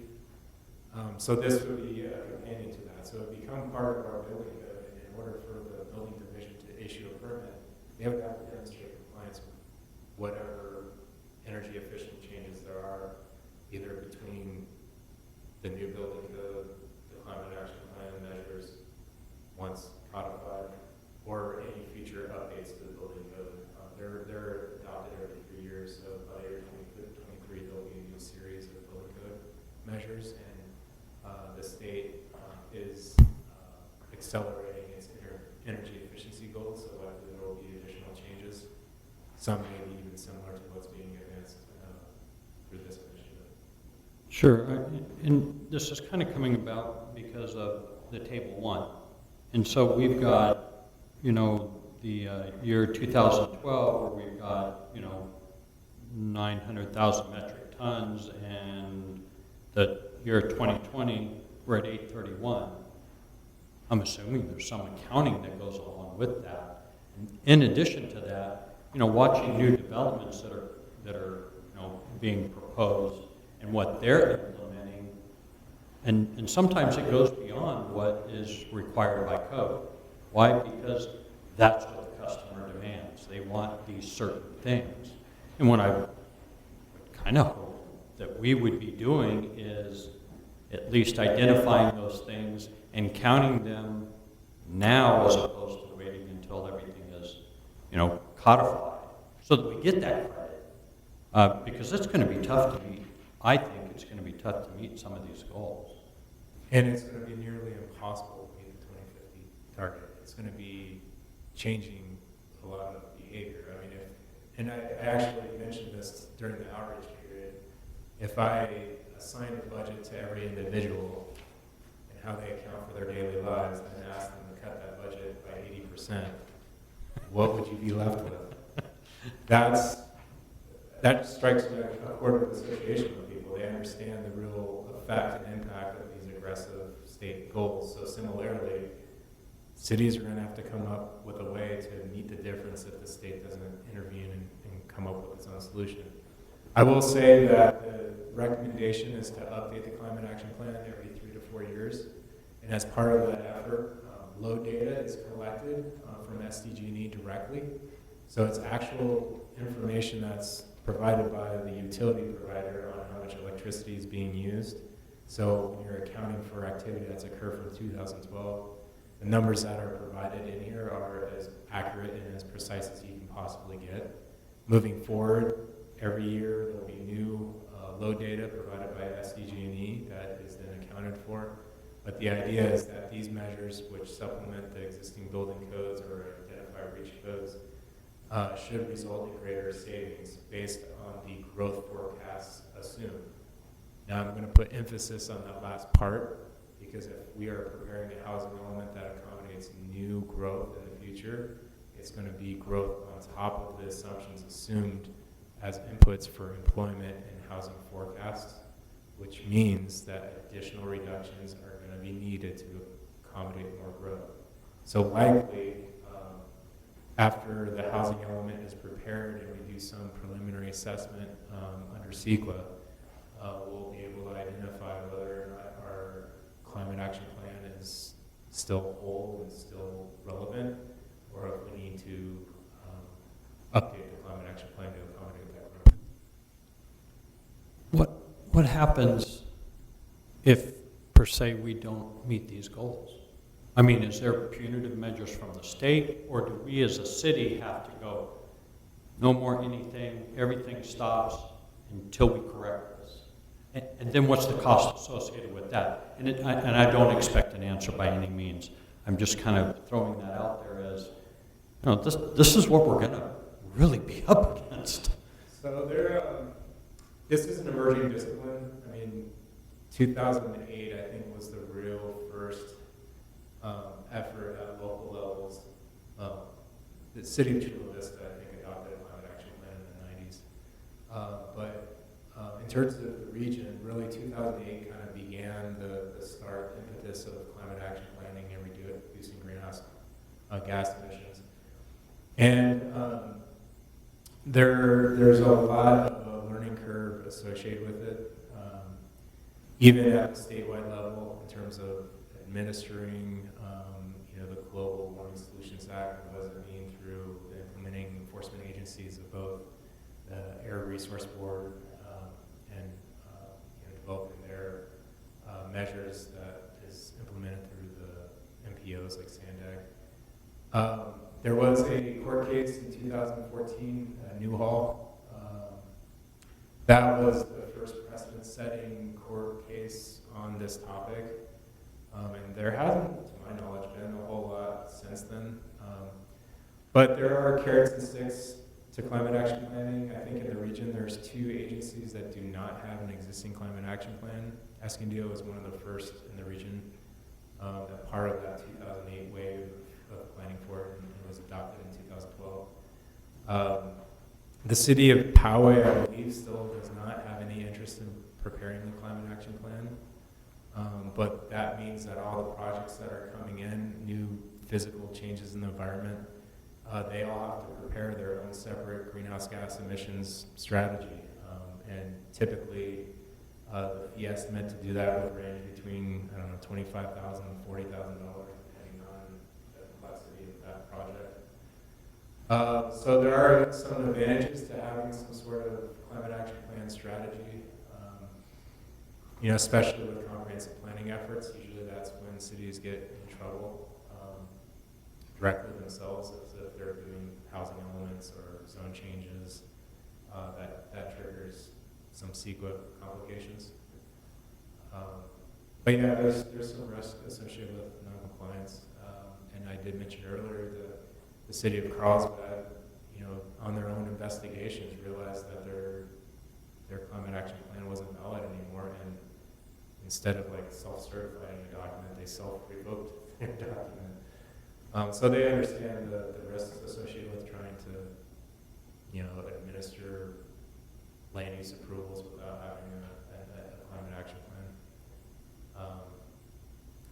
So this would be a companion to that. So it would become part of our building code, and in order for the building division to issue a permit, they would have to demonstrate compliance with whatever energy efficient changes there are, either between the new building code, the climate action plan measures, once codified, or accelerating its energy efficiency goals, so likely there will be additional changes. Some may be even similar to what's being advanced through this initiative. Sure, and this is kind of coming about because of the table one. And so we've got, you know, the year 2012 where we've got, you know, 900,000 metric tons, and the year 2020 we're at 831. I'm assuming there's some accounting that goes along with that. And in addition to that, you know, watching new developments that are you know, being proposed and what they're implementing, and sometimes it goes beyond what is required by code. Why? Because that's what the customer demands. They want these certain things. And what I kind of hope that we would be doing is at least identifying those things and counting them now as opposed to waiting until everything is, you know, codified, so that we get that credit. Because it's going to be tough to meet. I think it's going to be tough to meet some of these goals. And it's going to be nearly impossible to meet the 2050 target. It's going to be changing a lot of behavior. I mean, and I actually mentioned this during the outreach period. If I assigned a budget to every individual and how they account for their daily lives and asked them to cut that budget by 80%, what would you be left with? That strikes me a chord of association with people. They understand the real effect and impact of these aggressive state goals. So similarly, cities are going to have to come up with a way to meet the difference if the state doesn't intervene and come up with its own solution. I will say that the recommendation is to update the climate action plan every 3 to 4 years. And as part of that effort, load data is collected from SDG&E directly. So it's actual information that's provided by the utility provider on how much electricity is being used. So when you're accounting for activity that's occurred from 2012, the numbers that are provided in here are as accurate and as precise as you can possibly get. Moving forward, every year there will be new load data provided by SDG&E that is then accounted for. But the idea is that these measures, which supplement the existing building codes or identify reach codes, should result in greater savings based on the growth forecasts assumed. Now I'm going to put emphasis on that last part, because if we are preparing a housing element that accommodates new growth in the future, it's going to be growth on top of the assumptions assumed as inputs for employment and housing forecasts, which means that additional reductions are going to be needed to accommodate more growth. So likely, after the housing element is prepared and we do some preliminary assessment under CEQA, we'll be able to identify whether or not our climate action plan is still whole and still relevant, or if we need to update the climate action plan to accommodate that growth. What happens if, per se, we don't meet these goals? I mean, is there punitive measures from the state, or do we as a city have to go, no more anything, everything stops until we correct this? And then what's the cost associated with that? And I don't expect an answer by any means. I'm just kind of throwing that out there as, you know, this is what we're going to really be up against. So this is an emerging discipline. I mean, 2008, I think, was the real first effort at local levels. The city of Chula Vista, I think, adopted a climate action plan in the 90s. But in terms of the region, really 2008 kind of began the start impetus of climate action planning and reducing greenhouse gas emissions. And there's a lot of a learning curve associated with it, even at the statewide level in terms of administering the Global Warming Solutions Act, and what does it mean through the implementing enforcement agencies of both the Air Resource Board and developing their measures that is implemented through the MPOs like SANDAG. There was a court case in 2014, Newhall. That was the first precedent-setting court case on this topic. And there hasn't, to my knowledge, been a whole lot since then. But there are carrots and sticks to climate action planning. I think in the region there's 2 agencies that do not have an existing climate action plan. Escondido is one of the first in the region, a part of that 2008 wave of planning for it, and it was adopted in 2012. The city of Poway, I believe, still does not have any interest in preparing the climate action plan. But that means that all the projects that are coming in, new physical changes in the environment, they all have to prepare their own separate greenhouse gas emissions strategy. And typically, the fee estimate to do that would range between, I don't know, $25,000 and $40,000, depending on the complexity of that project. So there are some advantages to having some sort of climate action plan strategy. Especially with comprehensive planning efforts, usually that's when cities get in trouble directly themselves, if they're doing housing elements or zone changes. That triggers some CEQA complications. But yeah, there's some risk associated with noncompliance. And I did mention earlier the city of Carlsbad, on their own investigations, realized that their climate action plan wasn't valid anymore, and instead of self-certifying a document, they self-revoked their document. So they understand the risks associated with trying to, administer land use approvals without having a climate action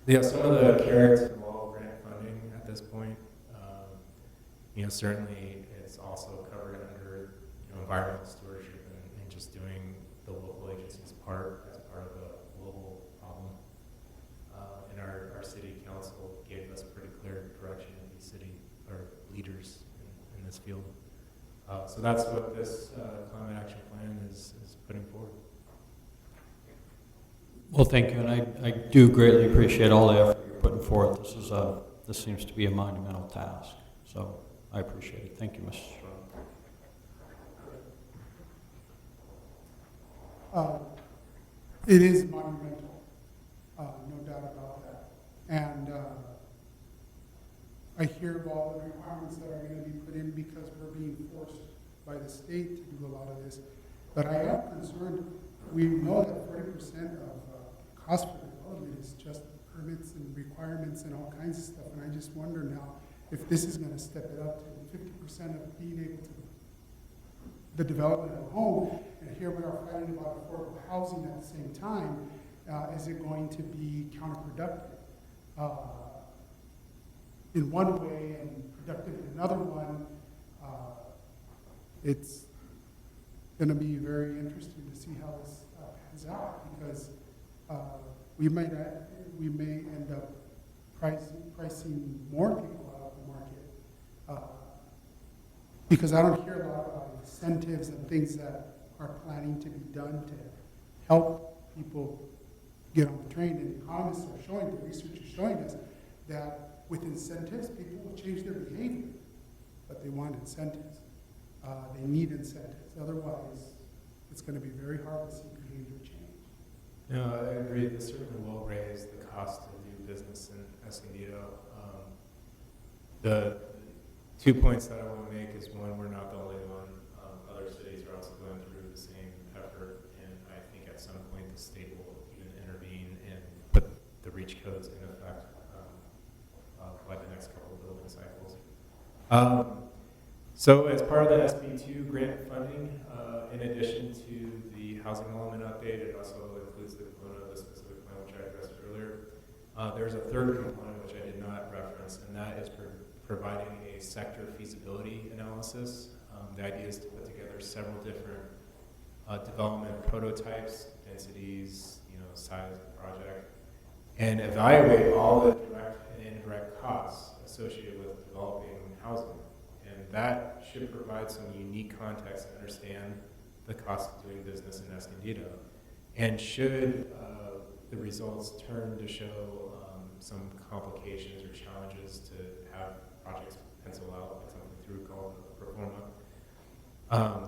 plan. Some of the carrots involve grant funding at this point. Certainly it's also covered under environmental stewardship and just doing the local agency's part as part of a global problem. And our city council gave us pretty clear direction of these city or leaders in this field. So that's what this climate action plan is putting forward. Well, thank you, and I do greatly appreciate all the effort you're putting forth. This seems to be a monumental task, so I appreciate it. Thank you, Mr. Strong. It is monumental, no doubt about that. And I hear of all the requirements that are going to be put in because we're being forced by the state to do a lot of this. But I am concerned. We know that 40% of cost for development is just permits and requirements and all kinds of stuff. And I just wonder now if this is going to step it up to 50% of being able to the development of a home, and here we are fighting about affordable housing at the same time. Is it going to be counterproductive in one way and productive in another one? It's going to be very interesting to see how this pans out, because we may end up pricing more people out of the market. Because I don't hear a lot about incentives and things that are planning to be done to help people get on the train. And economists are showing, the research is showing us that with incentives, people will change their behavior, but they want incentives. They need incentives. Otherwise, it's going to be very hard to see behavior change. No, I agree. This certainly will raise the cost to do business in Escondido. The 2 points that I want to make is, one, we're not the only one. Other cities are also going through the same effort, and I think at some point the state will even intervene and put the REACH codes in effect by the next couple of building cycles. So as part of the SB2 grant funding, in addition to the housing element update, it also includes the component of the specific plan which I addressed earlier. There's a third component which I did not reference, and that is providing a sector feasibility analysis. The idea is to put together several different development prototypes, densities, size of the project, and evaluate all the direct and indirect costs associated with developing housing. And that should provide some unique context to understand the cost of doing business in Escondido. And should the results turn to show some complications or challenges to have projects pencil out, like something through called the pro forma,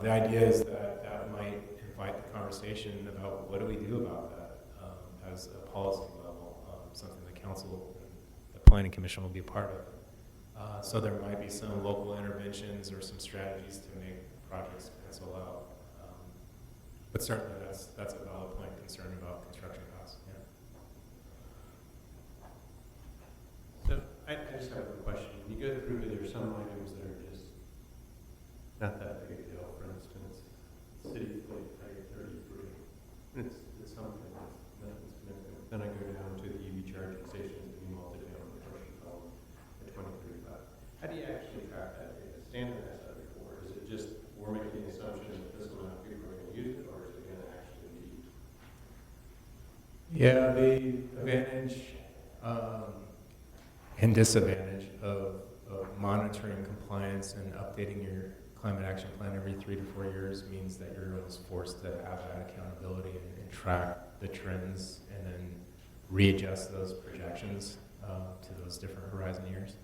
the idea is that might invite the conversation about what do we do about that as a policy level, something the council and the Planning Commission will be a part of. So there might be some local interventions or some strategies to make projects pencil out. But certainly that's a valid point concern about construction costs. Yeah. So I just have a question. When you go through, there's some items that are just not that big a deal. For instance, city fleet rate 33. It's something that's nothing significant. Then I go down to the EV charging stations and you multi-day on the commercial column at 2035. How do you actually track that data? Standardize that before? Is it just we're making the assumption that this amount of people are going to use it, or is it going to actually be? Yeah, the advantage and disadvantage of monitoring compliance and updating your climate action plan every 3 to 4 years means that you're almost forced to have that accountability and track the trends and then readjust those projections to those different horizon years.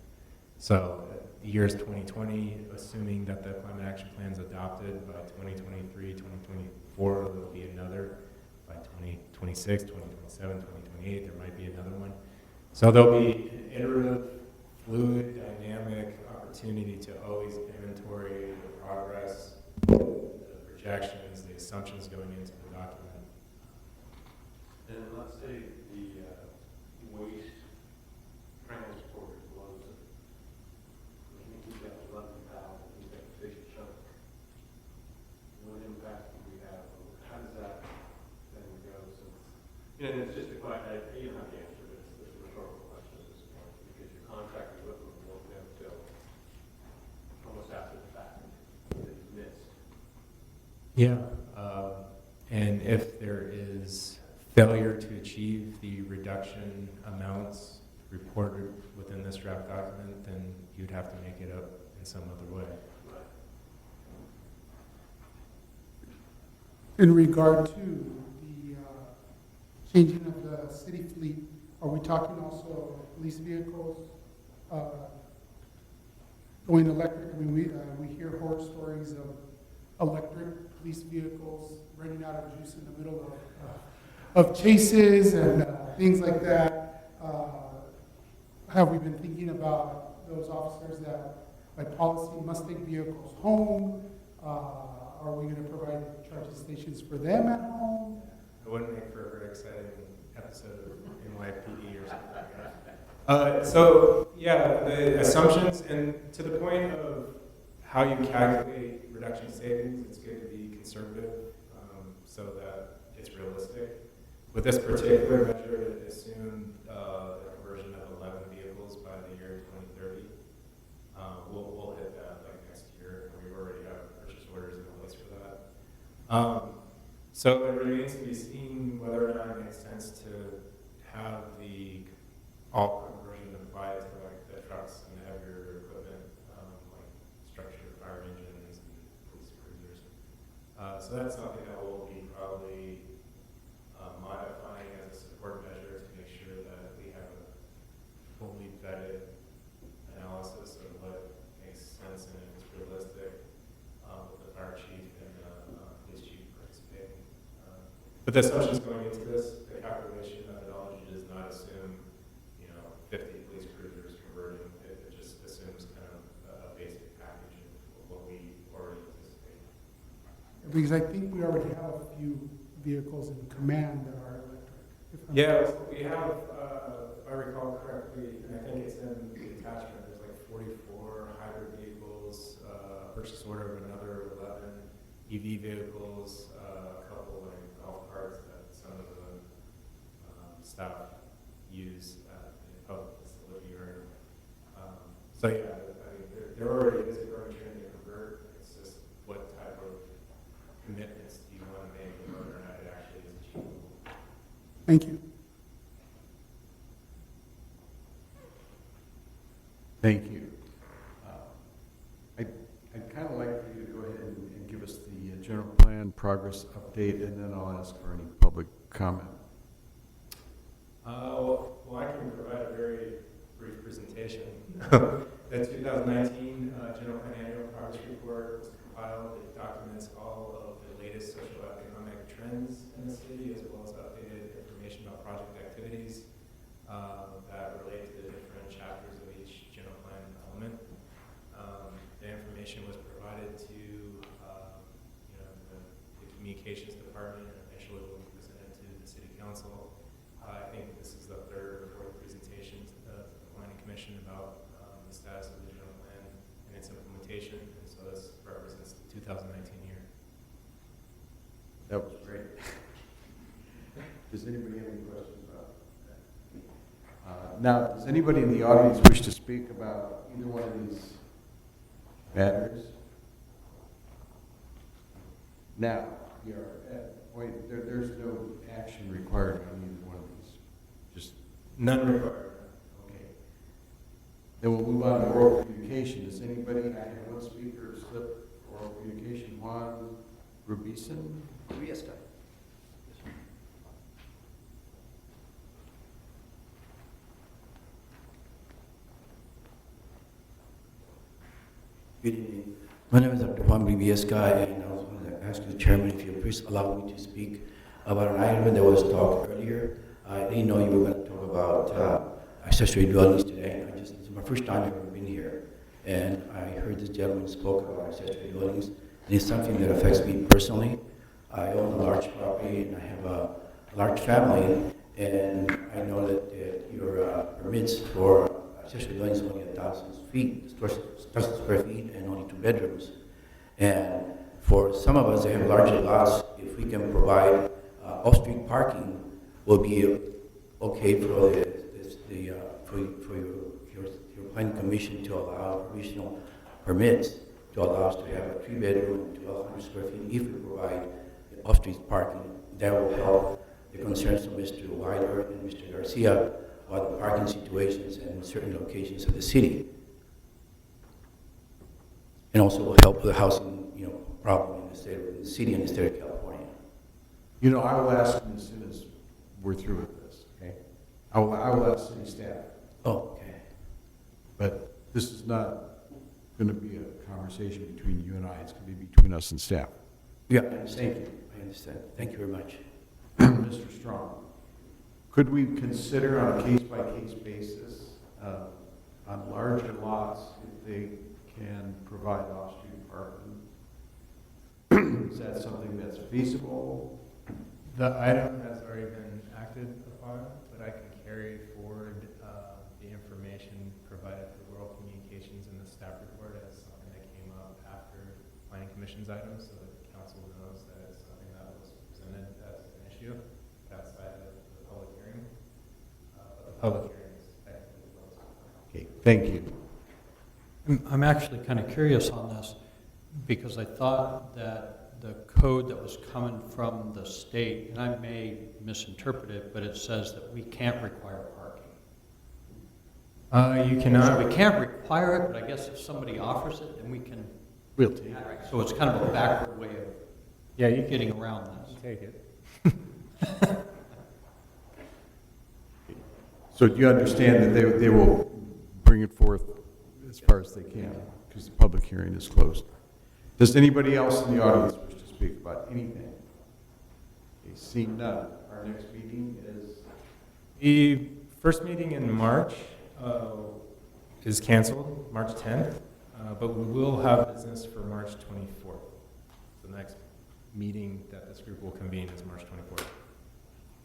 So the years 2020, assuming that the climate action plan is adopted by 2023, 2024, there will be another. By 2026, 2027, 2028, there might be another one. So there'll be an iterative, fluid, dynamic opportunity to always inventory the progress, the projections, the assumptions going into the document. And let's say the waste transport blows it. I think we've got 11,000, we've got a big chunk. What impact do we have? How does that then go? Since, you know, it's just a question, you don't have the answer, but it's a rhetorical question at this point, because your contractor with them won't know until almost after the fact that it's missed. Yeah, and if there is failure to achieve the reduction amounts reported within this draft document, then you'd have to make it up in some other way. Right. In regard to the changing of the city fleet, are we talking also police vehicles going electric? I mean, we hear horror stories of electric police vehicles running out of juice in the middle of chases and things like that. Have we been thinking about those officers that, by policy, must take vehicles home? Are we going to provide charging stations for them at home? It wouldn't make for a very exciting episode of NYPD or something like that. So, yeah, the assumptions, and to the point of how you calculate reduction savings, it's good to be conservative so that it's realistic. With this particular measure, it assumed the conversion of 11 vehicles by the year 2030. We'll hit that like next year, and we already have purchase orders in place for that. So it remains to be seen whether or not it makes sense to have the all conversion applied to like the trucks and the heavier equipment, like structured fire engines and police cruisers. So that's something that we'll be probably modifying as a support measure to make sure that we have a fully vetted analysis of what makes sense and is realistic with the fire chief and police chief participating. But the assumptions going into this, the calculation methodology does not assume, 50 police cruisers converting. It just assumes kind of a basic package of what we already anticipate. Because I think we already have a few vehicles in command that are electric. Yeah, we have, if I recall correctly, and I think it's in the attachment, there's like 44 hybrid vehicles, purchase order of another 11 EV vehicles, a couple like golf carts that some of the staff use at the public facility. So yeah, I mean, there already is a growing trend to convert. It's just what type of commitments do you want to make and whether or not it actually is achievable. Thank you. Thank you. I'd kind of like for you to go ahead and give us the general plan progress update, and then I'll ask for any public comment. Well, I can provide a very brief presentation. The 2019 General Plan Annual Progress Report was compiled. It documents all of the latest socioeconomic trends in the city, as well as updated information about project activities that relate to the different chapters of each general plan element. The information was provided to the communications department, and eventually will be presented to the city council. I think this is the third or fourth presentation to the planning commission about the status of the general plan and its implementation, and so this represents the 2019 year. That was great. Does anybody have any questions about that? Now, does anybody in the audience wish to speak about either one of these matters? Now, we are at a point, there's no action required on either one of these. Just None required. okay. Then we'll move on to oral communication. Does anybody, I have one speaker slip oral communication, Juan Rubison? Yes, guy. Good evening. My name is Dr. Juan Briviesca, and I was going to ask the chairman if you please allow me to speak about an item that was talked earlier. I didn't know you were going to talk about accessory dwellings today. This is my first time I've ever been here, and I heard this gentleman spoke about accessory dwellings, and it's something that affects me personally. I own a large property, and I have a large family, and I know that your permits for accessory dwellings is only 1,000 square feet, and only 2 bedrooms. And for some of us that have larger lots, if we can provide off-street parking, will be okay for your planning commission to allow provisional permits to allow us to have a 3-bedroom and 1,200 square feet if we provide off-street parking. That will help the concerns of Mr. Weiler and Mr. Garcia about the parking situations in certain locations of the city. And also will help with the housing, problem in the city and the state of California. You know, I will ask them as soon as we're through with this, okay? I will ask city staff. Oh, okay. But this is not going to be a conversation between you and I. It's going to be between us and staff. Yeah, I understand. Thank you. I understand. Thank you very much. Mr. Strong, could we consider on a case-by-case basis on larger lots if they can provide off-street parking? Is that something that's feasible? The item has already been acted upon, but I can carry forward the information provided for oral communications in the staff report as something that came up after planning commission's item, so that the council knows that it's something that was presented as an issue outside of the public hearing. But the public hearing is technically closed. Okay, thank you. I'm actually kind of curious on this because I thought that the code that was coming from the state, and I may misinterpret it, but it says that we can't require parking. You cannot. So we can't require it, but I guess if somebody offers it, then we can. We'll take it. So it's kind of a backward way of Yeah, you can getting around this. take it. So do you understand that they will bring it forth as far as they can, because the public hearing is closed? Does anybody else in the audience wish to speak about anything? Okay, seeing none, our next meeting is? The first meeting in March is canceled, March 10th, but we will have business for March 24th. The next meeting that this group will convene is March 24th.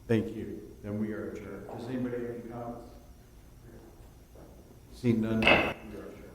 Thank you. Then we are adjourned. Does anybody have any comments? Seeing none, we are adjourned.